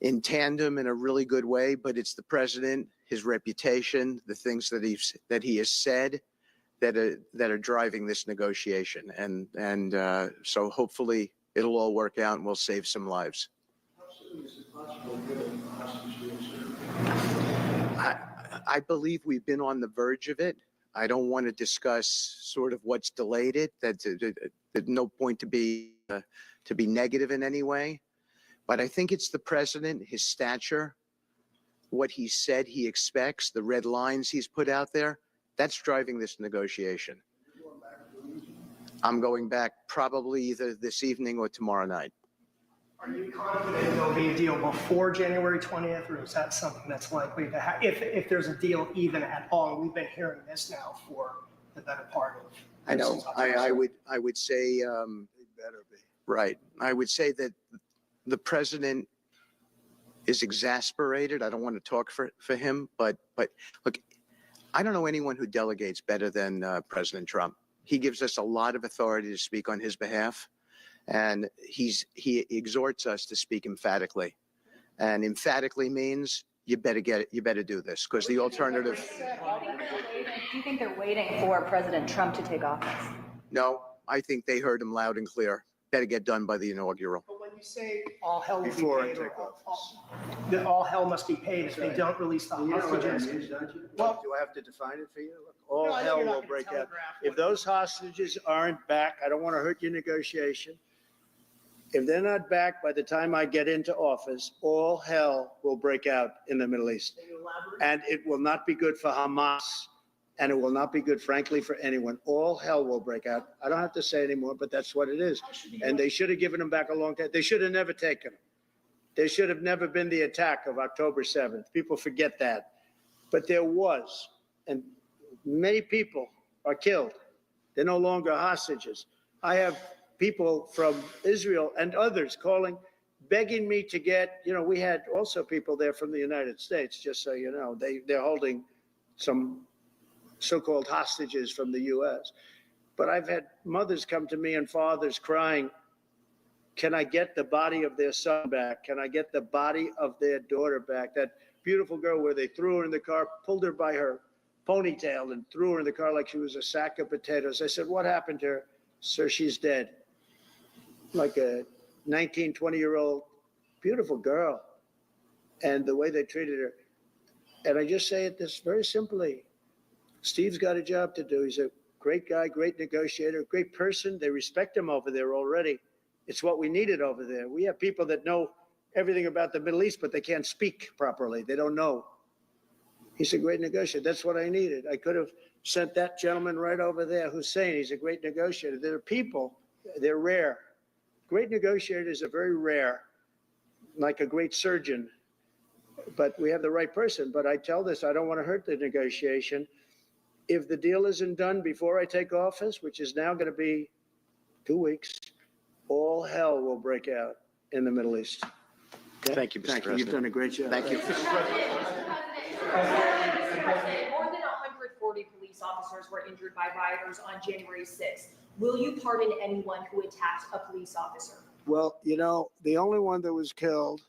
Speaker 6: in tandem in a really good way, but it's the president, his reputation, the things that he has said that are driving this negotiation, and so hopefully it'll all work out and we'll save some lives. I believe we've been on the verge of it. I don't want to discuss sort of what's delayed it. There's no point to be negative in any way. But I think it's the president, his stature, what he said he expects, the red lines he's put out there. That's driving this negotiation. I'm going back probably either this evening or tomorrow night.
Speaker 5: Are you confident there'll be a deal before January 20th, or is that something that's likely to happen? If there's a deal even at all, we've been hearing this now for the better part of.
Speaker 6: I know. I would say
Speaker 1: Better be.
Speaker 6: right. I would say that the president is exasperated. I don't want to talk for him, but look, I don't know anyone who delegates better than President Trump. He gives us a lot of authority to speak on his behalf, and he exhorts us to speak emphatically. And emphatically means you better get it. You better do this, because the alternative.
Speaker 4: Do you think they're waiting for President Trump to take office?
Speaker 6: No, I think they heard him loud and clear. Better get done by the inaugural.
Speaker 5: But when you say all hell will be
Speaker 1: Before I
Speaker 5: paid,
Speaker 1: take
Speaker 5: or
Speaker 1: office.
Speaker 5: that all hell must be paid if they don't release the
Speaker 1: You know what that
Speaker 5: hostages.
Speaker 1: means, don't you?
Speaker 5: Well-
Speaker 1: Do I have to define it for you? Look, all
Speaker 5: No, I know
Speaker 1: hell
Speaker 5: you're not
Speaker 1: will
Speaker 5: gonna
Speaker 1: break out.
Speaker 5: telegraph
Speaker 1: If
Speaker 5: what-
Speaker 1: those hostages aren't back, I don't want to hurt your negotiation. If they're not back by the time I get into office, all hell will break out in the Middle East. And it will not be good for Hamas, and it will not be good, frankly, for anyone. All hell will break out. I don't have to say anymore, but that's what it is. And they should have given them back a long time. They should have never taken them. There should have never been the attack of October 7th. People forget that. But there was, and many people are killed. They're no longer hostages. I have people from Israel and others calling, begging me to get, we had also people there from the United States, just so you know. They're holding some so-called hostages from the U.S. But I've had mothers come to me and fathers crying, can I get the body of their son back? Can I get the body of their daughter back? That beautiful girl where they threw her in the car, pulled her by her ponytail and threw her in the car like she was a sack of potatoes. I said, what happened to her? Sir, she's dead. Like a 19, 20-year-old beautiful girl. And the way they treated her. And I just say it this very simply. Steve's got a job to do. He's a great guy, great negotiator, great person. They respect him over there already. It's what we needed over there. We have people that know everything about the Middle East, but they can't speak properly. They don't know. He's a great negotiator. That's what I needed. I could have sent that gentleman right over there, Hussein. He's a great negotiator. There are people, they're rare. Great negotiators are very rare, like a great surgeon. But we have the right person. But I tell this, I don't want to hurt the negotiation. If the deal isn't done before I take office, which is now going to be 2 weeks, all hell will break out in the Middle East. Okay?
Speaker 6: Thank you, Mr.
Speaker 1: Thank you. You've
Speaker 6: President.
Speaker 1: done a great job.
Speaker 6: Thank you.
Speaker 7: Mr. President, more than 140 police officers were injured by rioters on January 6th. Will you pardon anyone who attacked a police officer?
Speaker 1: Well, the only one that was killed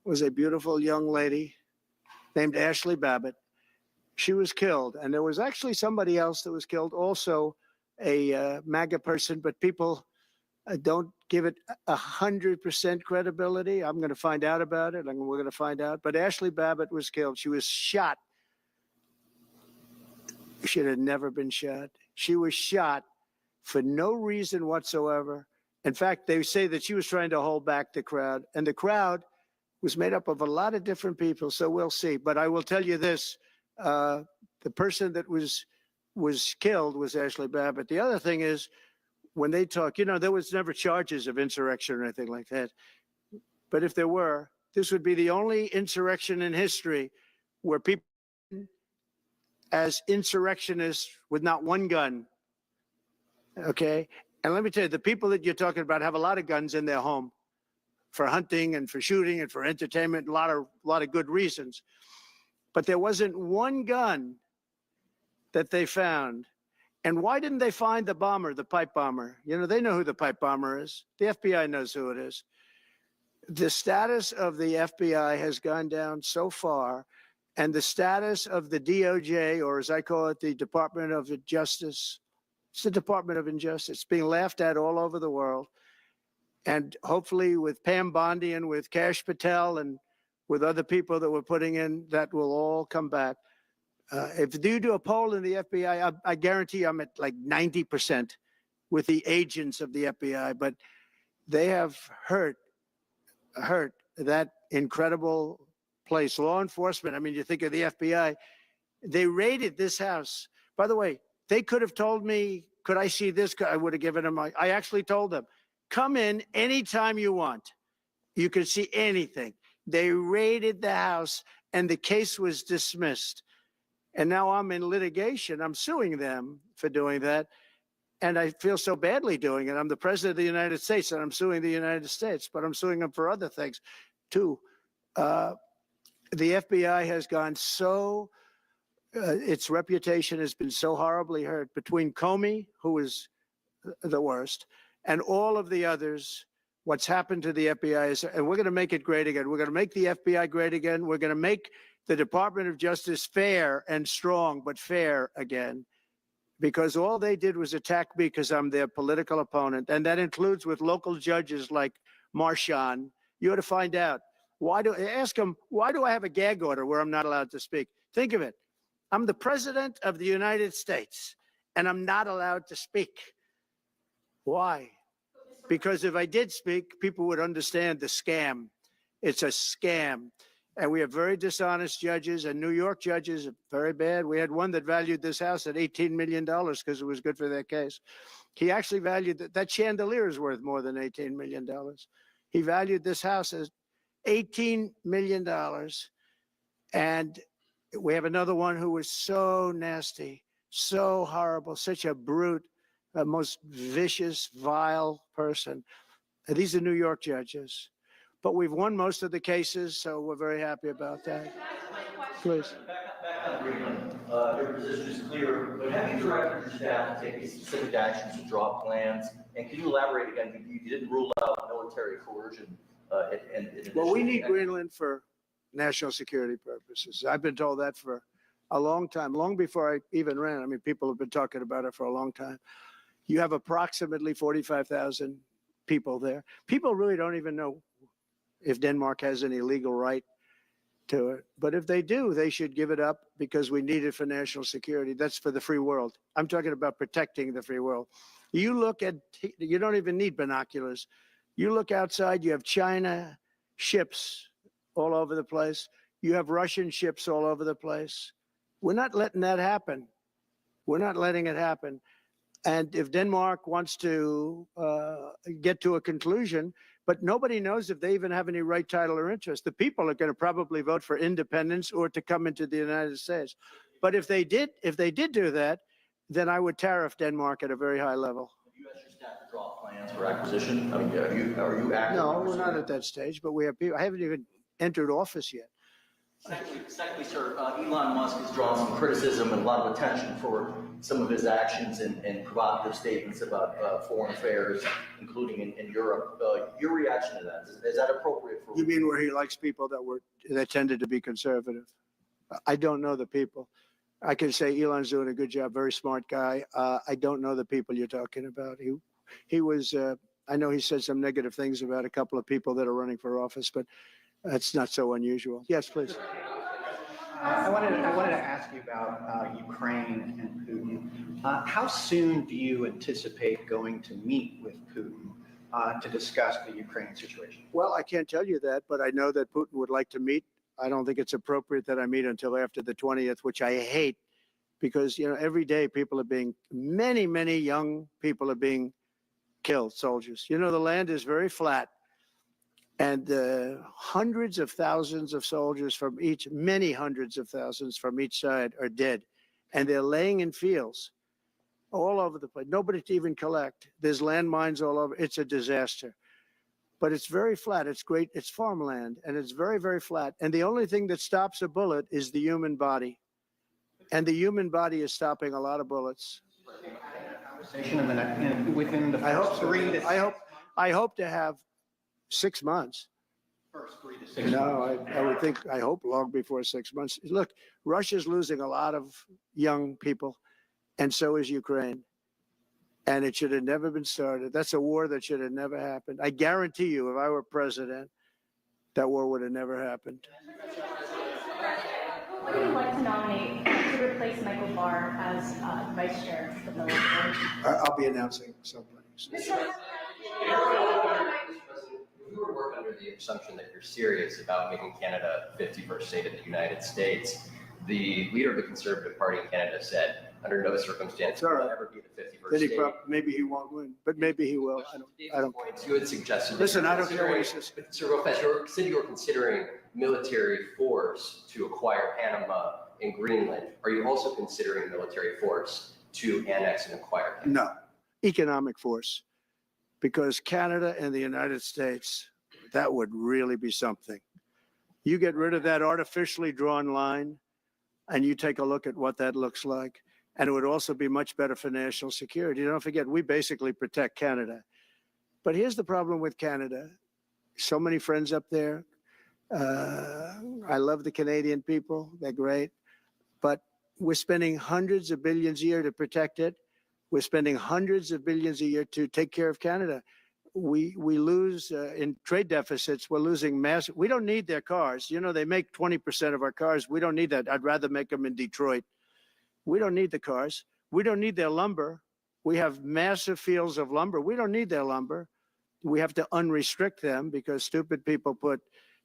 Speaker 1: was a beautiful young lady named Ashley Babbitt. She was killed. And there was actually somebody else that was killed, also a MAGA person, but people don't give it 100% credibility. I'm going to find out about it. We're going to find out. But Ashley Babbitt was killed. She was shot. She should have never been shot. She was shot for no reason whatsoever. In fact, they say that she was trying to hold back the crowd. And the crowd was made up of a lot of different people. So we'll see. But I will tell you this. The person that was killed was Ashley Babbitt. The other thing is, when they talk, there was never charges of insurrection or anything like that. But if there were, this would be the only insurrection in history where people as insurrectionists with not one gun. Okay. And let me tell you, the people that you're talking about have a lot of guns in their home for hunting and for shooting and for entertainment, a lot of good reasons. But there wasn't one gun that they found. And why didn't they find the bomber, the pipe bomber? They know who the pipe bomber is. The FBI knows who it is. The status of the FBI has gone down so far, and the status of the DOJ, or as I call it, the Department of Justice, it's the Department of Injustice, being laughed at all over the world. And hopefully with Pam Bondi and with Kash Patel and with other people that we're putting in, that will all come back. If you do a poll in the FBI, I guarantee I'm at like 90% with the agents of the FBI, but they have hurt that incredible place. Law enforcement, I mean, you think of the FBI, they raided this house. By the way, they could have told me, could I see this? I would have given them, I actually told them, come in anytime you want. You can see anything. They raided the house and the case was dismissed. And now I'm in litigation. I'm suing them for doing that. And I feel so badly doing it. I'm the president of the United States and I'm suing the United States, but I'm suing them for other things too. The FBI has gone so, its reputation has been so horribly hurt between Comey, who is the worst, and all of the others. What's happened to the FBI is, and we're going to make it great again. We're going to make the FBI great again. We're going to make the Department of Justice fair and strong, but fair again, because all they did was attack me because I'm their political opponent. And that includes with local judges like Marchand. You ought to find out. Ask them, why do I have a gag order where I'm not allowed to speak? Think of it. I'm the president of the United States and I'm not allowed to speak. Why? because if I did speak, people would understand the scam. It's a scam. And we have very dishonest judges, and New York judges are very bad. We had one that valued this house at $18 million because it was good for their case. He actually valued that chandelier is worth more than $18 million. He valued this house as $18 million. And we have another one who was so nasty, so horrible, such a brute, a most vicious, vile person. And these are New York judges. But we've won most of the cases, so we're very happy about that. Please.
Speaker 8: Back on Greenland, your position is clear, but have you directed your staff to take these specific actions to draw plans? And can you elaborate again? You didn't rule out military coercion.
Speaker 1: Well, we need Greenland for national security purposes. I've been told that for a long time, long before I even ran. I mean, people have been talking about it for a long time. You have approximately 45,000 people there. People really don't even know if Denmark has any legal right to it. But if they do, they should give it up because we need it for national security. That's for the free world. I'm talking about protecting the free world. You look at, you don't even need binoculars. You look outside, you have China ships all over the place. You have Russian ships all over the place. We're not letting that happen. We're not letting it happen. And if Denmark wants to get to a conclusion, but nobody knows if they even have any right, title, or interest. The people are going to probably vote for independence or to come into the United States. But if they did do that, then I would tariff Denmark at a very high level.
Speaker 8: Have you asked your staff to draw plans for acquisition? I mean, are you active?
Speaker 1: No, we're not at that stage, but we have people. I haven't even entered office yet.
Speaker 8: Secondly, sir, Elon Musk has drawn some criticism and a lot of attention for some of his actions and provocative statements about foreign affairs, including in Europe. Your reaction to that, is that appropriate for?
Speaker 1: You mean where he likes people that tended to be conservative? I don't know the people. I can say Elon's doing a good job, very smart guy. I don't know the people you're talking about. He was, I know he said some negative things about a couple of people that are running for office, but that's not so unusual. Yes, please.
Speaker 9: I wanted to ask you about Ukraine and Putin. How soon do you anticipate going to meet with Putin to discuss the Ukraine situation?
Speaker 1: Well, I can't tell you that, but I know that Putin would like to meet. I don't think it's appropriate that I meet until after the 20th, which I hate because, every day many young people are being killed, soldiers. The land is very flat. And hundreds of thousands of soldiers many hundreds of thousands from each side are dead. And they're laying in fields all over the place. Nobody to even collect. There's landmines all over. It's a disaster. But it's very flat. It's great. It's farmland. And it's very, very flat. And the only thing that stops a bullet is the human body. And the human body is stopping a lot of bullets.
Speaker 9: Conversation within the first 3 to 6
Speaker 1: I hope to have 6 months.
Speaker 9: First 3 to 6
Speaker 1: No,
Speaker 9: months.
Speaker 1: I hope long before 6 months. Look, Russia's losing a lot of young people, and so is Ukraine. And it should have never been started. That's a war that should have never happened. I guarantee you, if I were president, that war would have never happened.
Speaker 10: Who would you like to nominate to replace Michael Barr as vice chair of the military?
Speaker 1: I'll be announcing somebody.
Speaker 11: If we were to work under the assumption that you're serious about making Canada 51st state of the United States, the leader of the Conservative Party in Canada said, under no circumstance will it ever be the 51st state.
Speaker 1: Maybe he won't win, but maybe he will. I don't.
Speaker 11: You had suggested.
Speaker 1: Listen, I don't care what he says.
Speaker 11: Sir, real fast, you said you were considering military force to acquire Panama and Greenland. Are you also considering military force to annex and acquire Canada?
Speaker 1: No, economic force, because Canada and the United States, that would really be something. You get rid of that artificially drawn line and you take a look at what that looks like. And it would also be much better for national security. Don't forget, we basically protect Canada. But here's the problem with Canada. So many friends up there. I love the Canadian people. They're great. But we're spending hundreds of billions a year to protect it. We're spending hundreds of billions a year to take care of Canada. We lose in trade deficits. We're losing massive. We don't need their cars. They make 20% of our cars. We don't need that. I'd rather make them in Detroit. We don't need the cars. We don't need their lumber. We have massive fields of lumber. We don't need their lumber. we have to unrestrict them because stupid people put,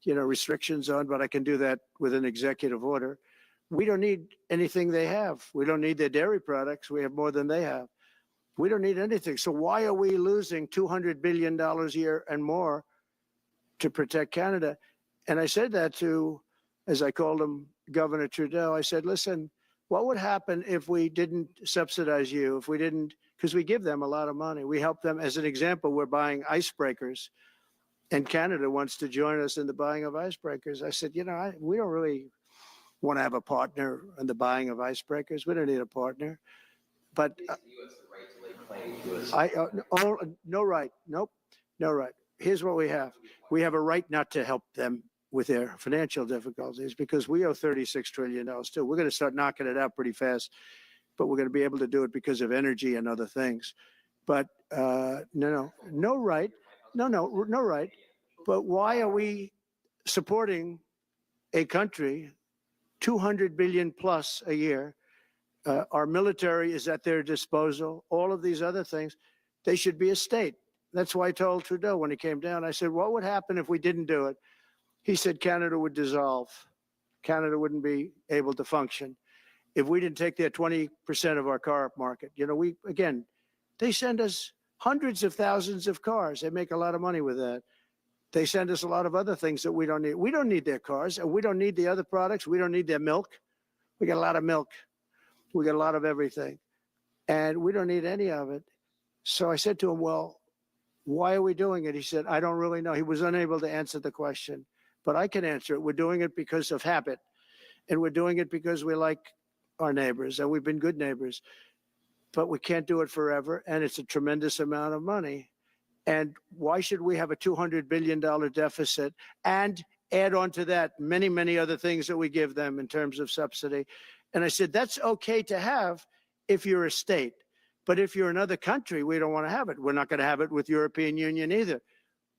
Speaker 1: restrictions on, but I can do that with an executive order. We don't need anything they have. We don't need their dairy products. We have more than they have. We don't need anything. So why are we losing $200 billion a year and more to protect Canada? And I said that to, as I called him, Governor Trudeau. I said, listen, what would happen if we didn't subsidize you, if we didn't, because we give them a lot of money. We help them. As an example, we're buying icebreakers, and Canada wants to join us in the buying of icebreakers. I said, we don't really want to have a partner in the buying of icebreakers. We don't need a partner. But
Speaker 11: Gives the U.S. the right to lay claim to us.
Speaker 1: no right. Nope, no right. Here's what we have. We have a right not to help them with their financial difficulties because we owe $36 trillion too. We're going to start knocking it out pretty fast, but we're going to be able to do it because of energy and other things. But no right. No right. But why are we supporting a country 200 billion plus a year? Our military is at their disposal. All of these other things, they should be a state. That's why I told Trudeau when he came down, I said, what would happen if we didn't do it? He said Canada would dissolve. Canada wouldn't be able to function if we didn't take their 20% of our car market. They send us hundreds of thousands of cars. They make a lot of money with that. They send us a lot of other things that we don't need. We don't need their cars, and we don't need the other products. We don't need their milk. We got a lot of milk. We got a lot of everything, and we don't need any of it. So I said to him, well, why are we doing it? He said, I don't really know. He was unable to answer the question, but I can answer it. We're doing it because of habit, and we're doing it because we like our neighbors, and we've been good neighbors, but we can't do it forever, and it's a tremendous amount of money. And why should we have a $200 billion deficit and add on to that many, many other things that we give them in terms of subsidy? And I said, that's okay to have if you're a state. But if you're another country, we don't want to have it. We're not going to have it with European Union either.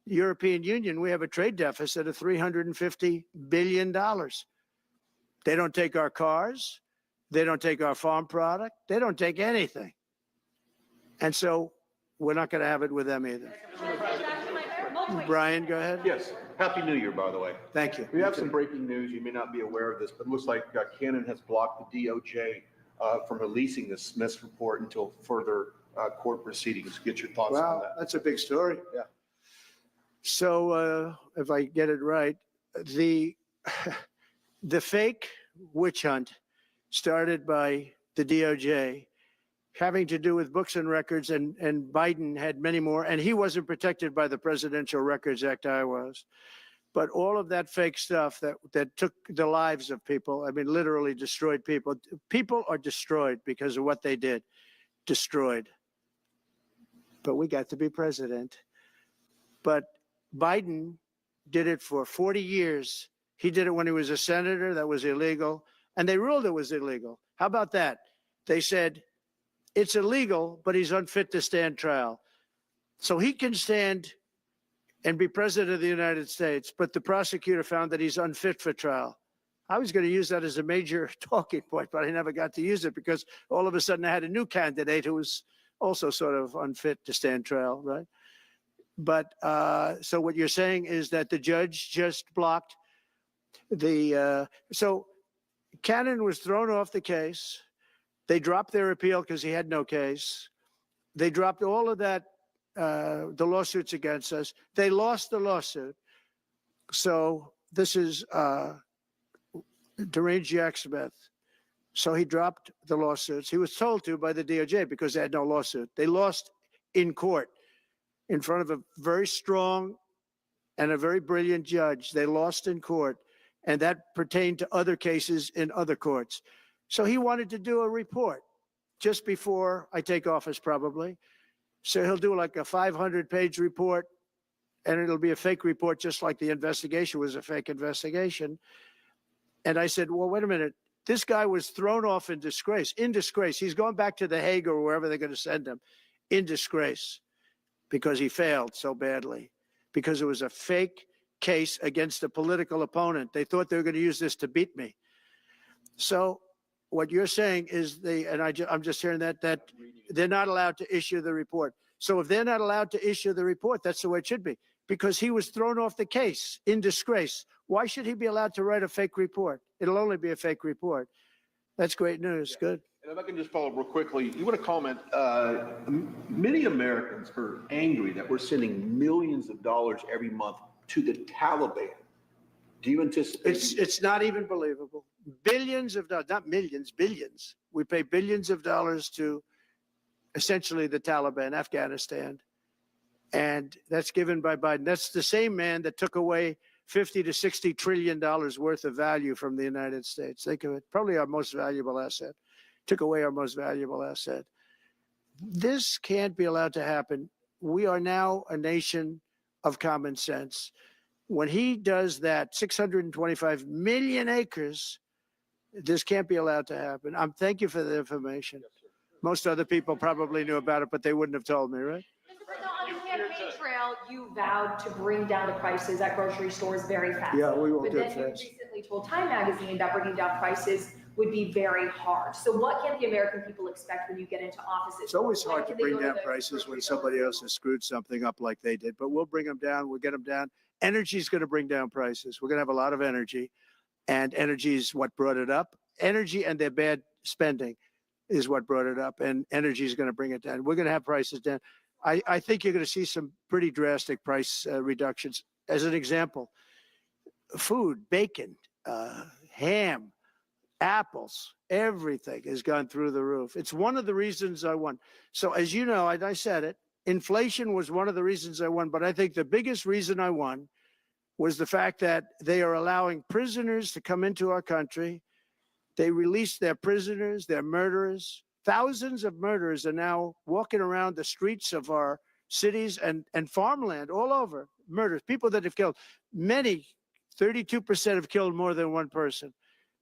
Speaker 1: The European Union, we have a trade deficit of $350 billion. They don't take our cars. They don't take our farm product. They don't take anything. And so we're not going to have it with them either. Brian, go ahead.
Speaker 12: Yes. Happy New Year, by the way.
Speaker 1: Thank you.
Speaker 12: We have some breaking news. You may not be aware of this, but it looks like Canada has blocked the DOJ from releasing the Smith's report until further court proceedings. Get your thoughts on
Speaker 1: Wow,
Speaker 12: that.
Speaker 1: that's a big story.
Speaker 12: Yeah.
Speaker 1: So if I get it right, the fake witch hunt started by the DOJ having to do with books and records, and Biden had many more, and he wasn't protected by the Presidential Records Act. I was. But all of that fake stuff that took the lives of people, I mean, literally destroyed people. People are destroyed because of what they did, destroyed. But we got to be president. But Biden did it for 40 years. He did it when he was a senator. That was illegal. And they ruled it was illegal. How about that? They said, it's illegal, but he's unfit to stand trial. So he can stand and be president of the United States, but the prosecutor found that he's unfit for trial. I was going to use that as a major talking point, but I never got to use it because all of a sudden I had a new candidate who was also sort of unfit to stand trial, right? But so what you're saying is that the judge just blocked the, so Cannon was thrown off the case. They dropped their appeal because he had no case. They dropped all of that, the lawsuits against us. They lost the lawsuit. So this is deranged Jack Smith. So he dropped the lawsuits. He was told to by the DOJ because they had no lawsuit. They lost in court in front of a very strong and a very brilliant judge. They lost in court, and that pertained to other cases in other courts. So he wanted to do a report just before I take office, probably. So he'll do like a 500-page report, and it'll be a fake report, just like the investigation was a fake investigation. And I said, well, wait a minute. This guy was thrown off in disgrace, He's going back to The Hague or wherever they're going to send him, in disgrace, because he failed so badly, because it was a fake case against a political opponent. They thought they were going to use this to beat me. So what you're saying is I'm just hearing that they're not allowed to issue the report. So if they're not allowed to issue the report, that's the way it should be, because he was thrown off the case in disgrace. Why should he be allowed to write a fake report? It'll only be a fake report. That's great news. Good.
Speaker 12: And if I can just follow up real quickly, you want to comment, many Americans are angry that we're sending millions of dollars every month to the Taliban. Do you anticipate?
Speaker 1: It's not even believable. Billions of dollars, not millions, billions. We pay billions of dollars to essentially the Taliban, Afghanistan. And that's given by Biden. That's the same man that took away 50 to 60 trillion dollars worth of value from the United States. Think of it, probably our most valuable asset. Took away our most valuable asset. This can't be allowed to happen. We are now a nation of common sense. When he does that, 625 million acres, this can't be allowed to happen. Thank you for the information. Most other people probably knew about it, but they wouldn't have told me, right?
Speaker 7: Mr. President, on the campaign trail, you vowed to bring down the prices at grocery stores very fast.
Speaker 1: Yeah, we won't
Speaker 7: But
Speaker 1: do it
Speaker 7: then you
Speaker 1: fast.
Speaker 7: recently told Time Magazine that bringing down prices would be very hard. So what can the American people expect when you get into office?
Speaker 1: It's always
Speaker 7: When
Speaker 1: hard to
Speaker 7: can they
Speaker 1: bring
Speaker 7: go
Speaker 1: down
Speaker 7: the
Speaker 1: prices when
Speaker 7: grocery
Speaker 1: somebody
Speaker 7: store?
Speaker 1: else has screwed something up like they did, but we'll bring them down. We'll get them down. Energy is going to bring down prices. We're going to have a lot of energy, and energy is what brought it up. Energy and their bad spending is what brought it up, and energy is going to bring it down. We're going to have prices down. I think you're going to see some pretty drastic price reductions. As an example, food, bacon, ham, apples, everything has gone through the roof. It's one of the reasons I won. So as you know, I said it, inflation was one of the reasons I won, but I think the biggest reason I won was the fact that they are allowing prisoners to come into our country. They released their prisoners, their murderers. Thousands of murderers are now walking around the streets of our cities and farmland all over. Murders, people that have killed. Many, 32% have killed more than one person.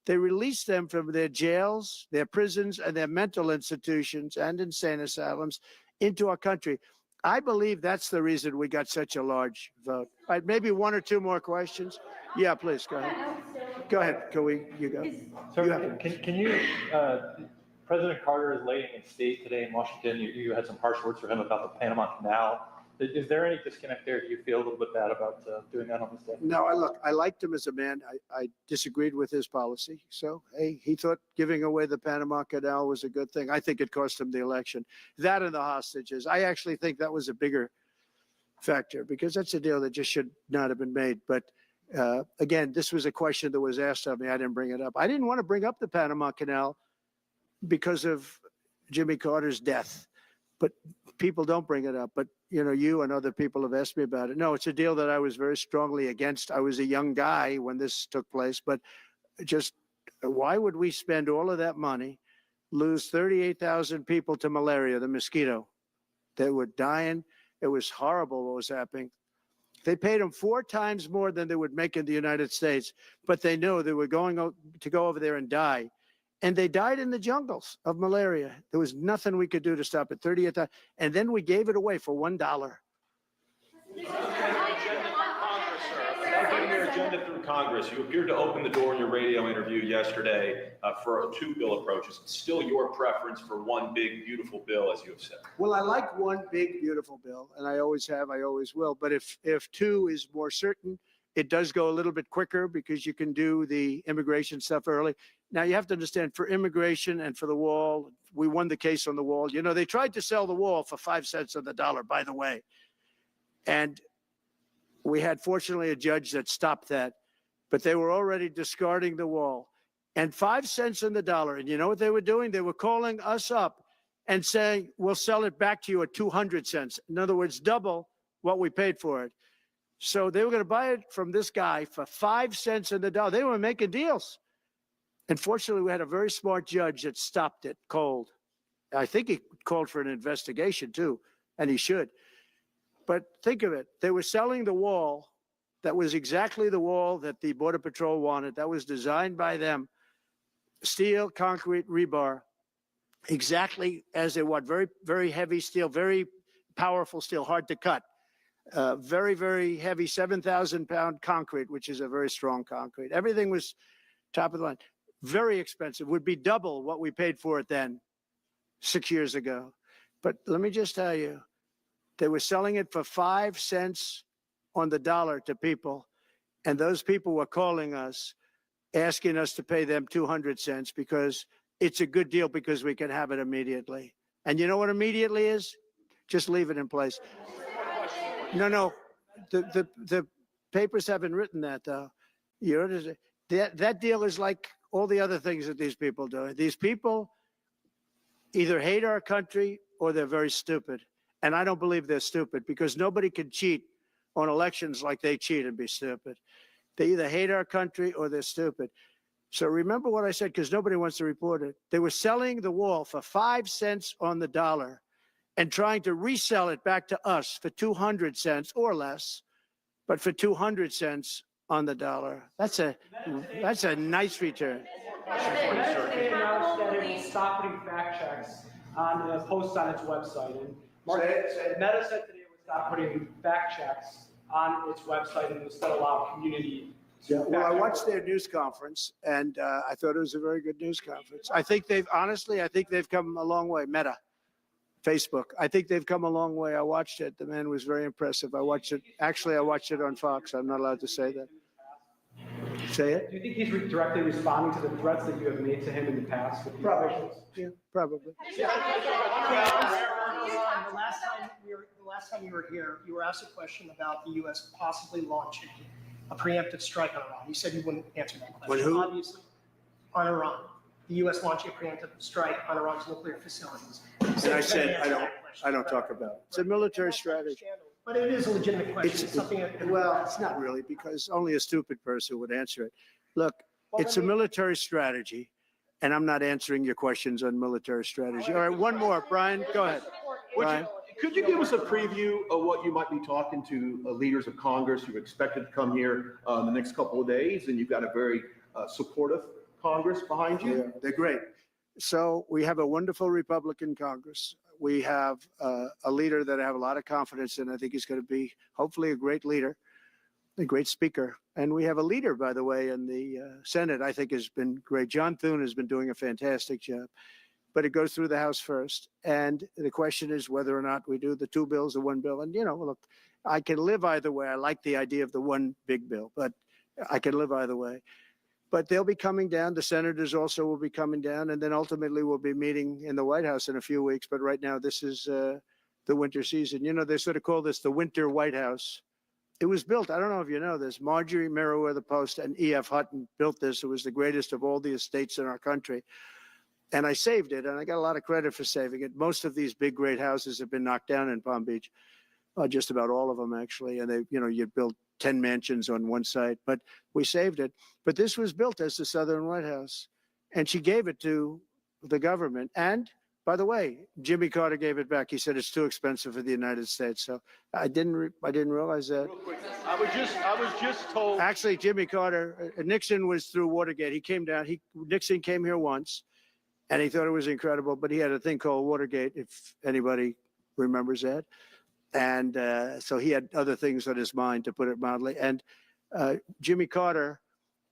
Speaker 1: They released them from their jails, their prisons, and their mental institutions and insane asylums into our country. I believe that's the reason we got such a large vote. All right, maybe one or two more questions. Yeah, please, go ahead. Go ahead, you go.
Speaker 13: Sir, can you, President Carter is laying in state today in Washington. You had some harsh words for him about the Panama Canal. Is there any disconnect there? Do you feel a little bit bad about doing that on this day?
Speaker 1: No, I liked him as a man. I disagreed with his policy. So, hey, he thought giving away the Panama Canal was a good thing. I think it cost him the election. That and the hostages. I actually think that was a bigger factor because that's a deal that just should not have been made. But again, this was a question that was asked of me. I didn't bring it up. I didn't want to bring up the Panama Canal because of Jimmy Carter's death. But people don't bring it up. But, you know, you and other people have asked me about it. No, it's a deal that I was very strongly against. I was a young guy when this took place. But just why would we spend all of that money, lose 38,000 people to malaria, the mosquito? They were dying. It was horrible what was happening. They paid them 4 times more than they would make in the United States. But they knew they were going to go over there and die. And they died in the jungles of malaria. There was nothing we could do to stop it. 38,000, and then we gave it away for $1.
Speaker 14: Getting your agenda through Congress, you appeared to open the door in your radio interview yesterday for a 2-bill approach. Is it still your preference for one big, beautiful bill, as you have said?
Speaker 1: Well, I like one big, beautiful bill, and I always have, I always will. But if 2 is more certain, it does go a little bit quicker because you can do the immigration stuff early. Now, you have to understand, for immigration and for the wall, we won the case on the wall. You know, they tried to sell the wall for 5 cents on the dollar, by the way. And we had, fortunately, a judge that stopped that. But they were already discarding the wall. And 5 cents on the dollar. And you know what they were doing? They were calling us up and saying, we'll sell it back to you at 200 cents. In other words, double what we paid for it. So they were going to buy it from this guy for 5 cents on the dollar. They were making deals. And fortunately, we had a very smart judge that stopped it cold. I think he called for an investigation too, and he should. But think of it. They were selling the wall that was exactly the wall that the Border Patrol wanted. That was designed by them. Steel, concrete, rebar, exactly as they want. Very, very heavy steel, very powerful steel, hard to cut. Very, very heavy 7,000-pound concrete, which is a very strong concrete. Everything was top of the line. Very expensive, would be double what we paid for it then 6 years ago. But let me just tell you, They were selling it for 5 cents on the dollar to people. And those people were calling us, asking us to pay them 200 cents because it's a good deal because we can have it immediately. And you know what immediately is? Just leave it in place. No, the papers haven't written that though. That deal is like all the other things that these people do. These people either hate our country or they're very stupid. And I don't believe they're stupid because nobody can cheat on elections like they cheat and be stupid. They either hate our country or they're stupid. So remember what I said, because nobody wants to report it. They were selling the wall for 5 cents on the dollar and trying to resell it back to us for 200 cents or less, but for 200 cents on the dollar. That's a nice return.
Speaker 15: Today announced that it will stop putting fact checks on the posts on its website. And Meta said today it would stop putting fact checks on its website and instead allow community.
Speaker 1: Well, I watched their news conference and I thought it was a very good news conference. I think they've come a long way. Meta, Facebook. I think they've come a long way. I watched it. The man was very impressive. I watched it on Fox. I'm not allowed to say that. Say it?
Speaker 15: Do you think he's directly responding to the threats that you have made to him in the past?
Speaker 1: Probably. Yeah, probably.
Speaker 5: The last time you were here, you were asked a question about the U.S. possibly launching a preemptive strike on Iran. You said you wouldn't answer that question.
Speaker 1: On who?
Speaker 5: Obviously, on Iran. The U.S. launching a preemptive strike on Iran's nuclear facilities.
Speaker 1: And I said, I don't talk about it. It's a military strategy.
Speaker 5: But it is a legitimate question. It's something that.
Speaker 1: Well, it's not really, because only a stupid person would answer it. Look, it's a military strategy, and I'm not answering your questions on military strategy. All right, one more. Brian, go ahead. Brian.
Speaker 12: Could you give us a preview of what you might be talking to leaders of Congress who are expected to come here in the next couple of days? And you've got a very supportive Congress behind you.
Speaker 1: Yeah, they're great. So we have a wonderful Republican Congress. We have a leader that I have a lot of confidence in. I think he's going to be hopefully a great leader, a great speaker. And we have a leader, by the way, in the Senate, I think has been great. John Thune has been doing a fantastic job. But it goes through the House first. And the question is whether or not we do the two bills or one bill. And, look, I can live either way. I like the idea of the one big bill, but I can live either way. But they'll be coming down. The senators also will be coming down. And then ultimately we'll be meeting in the White House in a few weeks. But right now, this is the winter season. They sort of call this the winter White House. It was built, I don't know if you know this, Marjorie Meriwether Post and E.F. Hutton built this. It was the greatest of all the estates in our country. And I saved it, and I got a lot of credit for saving it. Most of these big, great houses have been knocked down in Palm Beach, just about all of them, actually. And they, you'd build 10 mansions on one site, but we saved it. But this was built as the Southern White House, and she gave it to the government. And by the way, Jimmy Carter gave it back. He said it's too expensive for the United States. So I didn't realize that.
Speaker 12: Real quick, I was just told.
Speaker 1: Actually, Jimmy Carter, Nixon was through Watergate. He came down. Nixon came here once. And he thought it was incredible, but he had a thing called Watergate, if anybody remembers that. And so he had other things on his mind, to put it mildly. And Jimmy Carter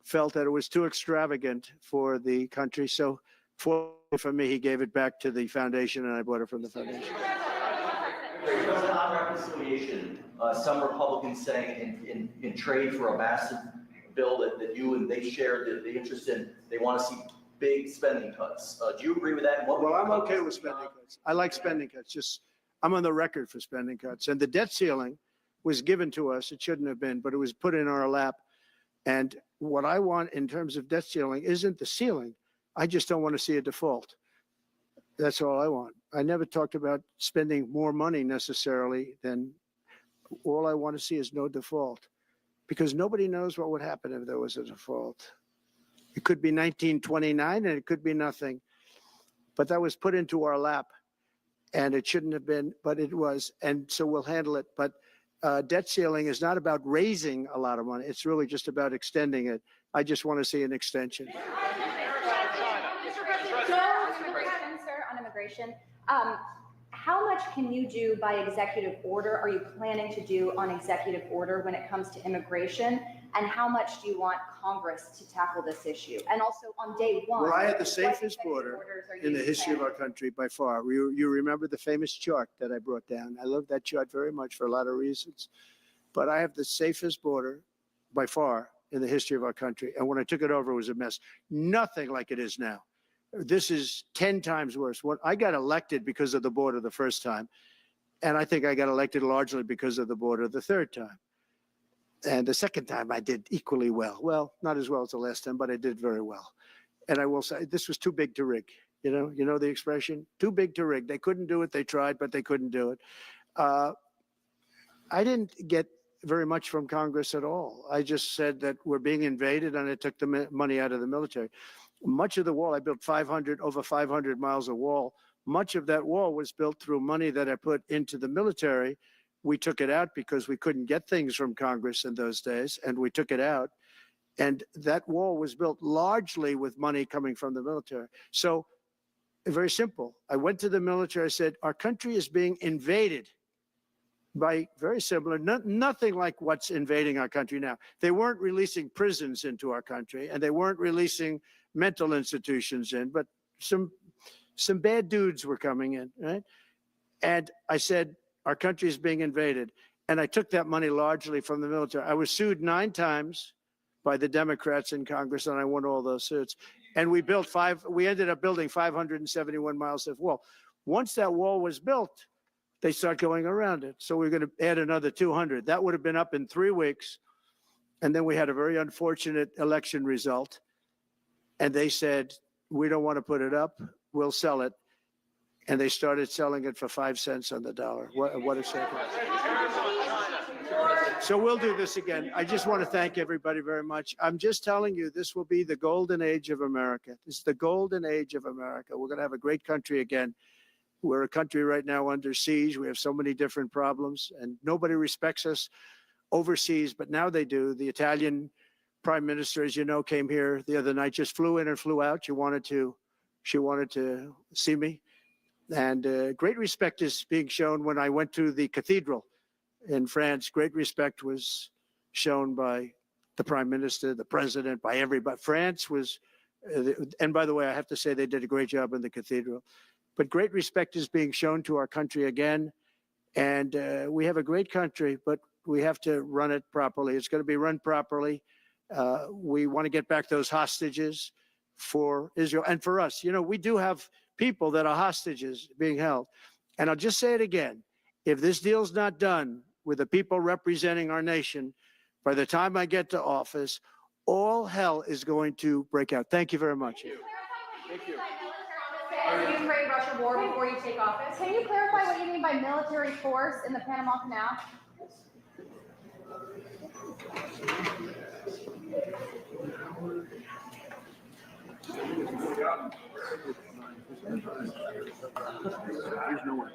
Speaker 1: felt that it was too extravagant for the country. So for me, he gave it back to the foundation, and I bought it from the foundation.
Speaker 8: On reconciliation, some Republicans saying in trade for a massive bill that you and they share the interest in, they want to see big spending cuts. Do you agree with that?
Speaker 1: Well, I'm okay with spending cuts. I like spending cuts. I'm on the record for spending cuts. And the debt ceiling was given to us. It shouldn't have been, but it was put in our lap. And what I want in terms of debt ceiling isn't the ceiling. I just don't want to see a default. That's all I want. I never talked about spending more money necessarily than all I want to see is no default, because nobody knows what would happen if there was a default. It could be 1929 and it could be nothing, but that was put into our lap and it shouldn't have been, but it was. And so we'll handle it. But debt ceiling is not about raising a lot of money. It's really just about extending it. I just want to see an extension.
Speaker 4: Sir, on immigration, How much can you do by executive order? Are you planning to do on executive order when it comes to immigration? And how much do you want Congress to tackle this issue? And also on day one.
Speaker 1: Well, I had the
Speaker 4: what
Speaker 1: safest
Speaker 4: executive
Speaker 1: border
Speaker 4: orders are
Speaker 1: in the
Speaker 4: you
Speaker 1: history of our
Speaker 4: planning?
Speaker 1: country by far. You remember the famous chart that I brought down. I love that chart very much for a lot of reasons. But I have the safest border by far in the history of our country. And when I took it over, it was a mess. Nothing like it is now. This is 10 times worse. I got elected because of the border the first time. And I think I got elected largely because of the border the third time. And the second time I did equally well. Well, not as well as the last time, but I did very well. And I will say, this was too big to rig. You know the expression? Too big to rig. They couldn't do it. They tried, but they couldn't do it. I didn't get very much from Congress at all. I just said that we're being invaded, and I took the money out of the military. Much of the wall, I built over 500 miles of wall. Much of that wall was built through money that I put into the military. We took it out because we couldn't get things from Congress in those days, and we took it out. And that wall was built largely with money coming from the military. So very simple. I went to the military. I said, our country is being invaded by very similar, nothing like what's invading our country now. They weren't releasing prisons into our country, and they weren't releasing mental institutions in, but some bad dudes were coming in, right? And I said, our country is being invaded. And I took that money largely from the military. I was sued 9 times by the Democrats in Congress, and I won all those suits. And we ended up building 571 miles of wall. Once that wall was built, they start going around it. So we're going to add another 200. That would have been up in 3 weeks. And then we had a very unfortunate election result. And they said, we don't want to put it up. We'll sell it. And they started selling it for 5 cents on the dollar. What a second. So we'll do this again. I just want to thank everybody very much. I'm just telling you, this will be the golden age of America. This is the golden age of America. We're going to have a great country again. We're a country right now under siege. We have so many different problems, and nobody respects us overseas, but now they do. The Italian prime minister, as you know, came here the other night, just flew in and flew out. She wanted to see me. And great respect is being shown when I went to the cathedral in France. Great respect was shown by the prime minister, the president, by everybody. France was, and by the way, I have to say they did a great job in the cathedral. But great respect is being shown to our country again. And we have a great country, but we have to run it properly. It's going to be run properly. We want to get back those hostages for Israel and for us. You know, we do have people that are hostages being held. And I'll just say it again. If this deal's not done with the people representing our nation, by the time I get to office, all hell is going to break out. Thank you very much.
Speaker 12: Thank you.
Speaker 4: Ukraine-Russia war before you take office. Can you clarify what you mean by military force in the Panama Canal?
Speaker 1: There's no one.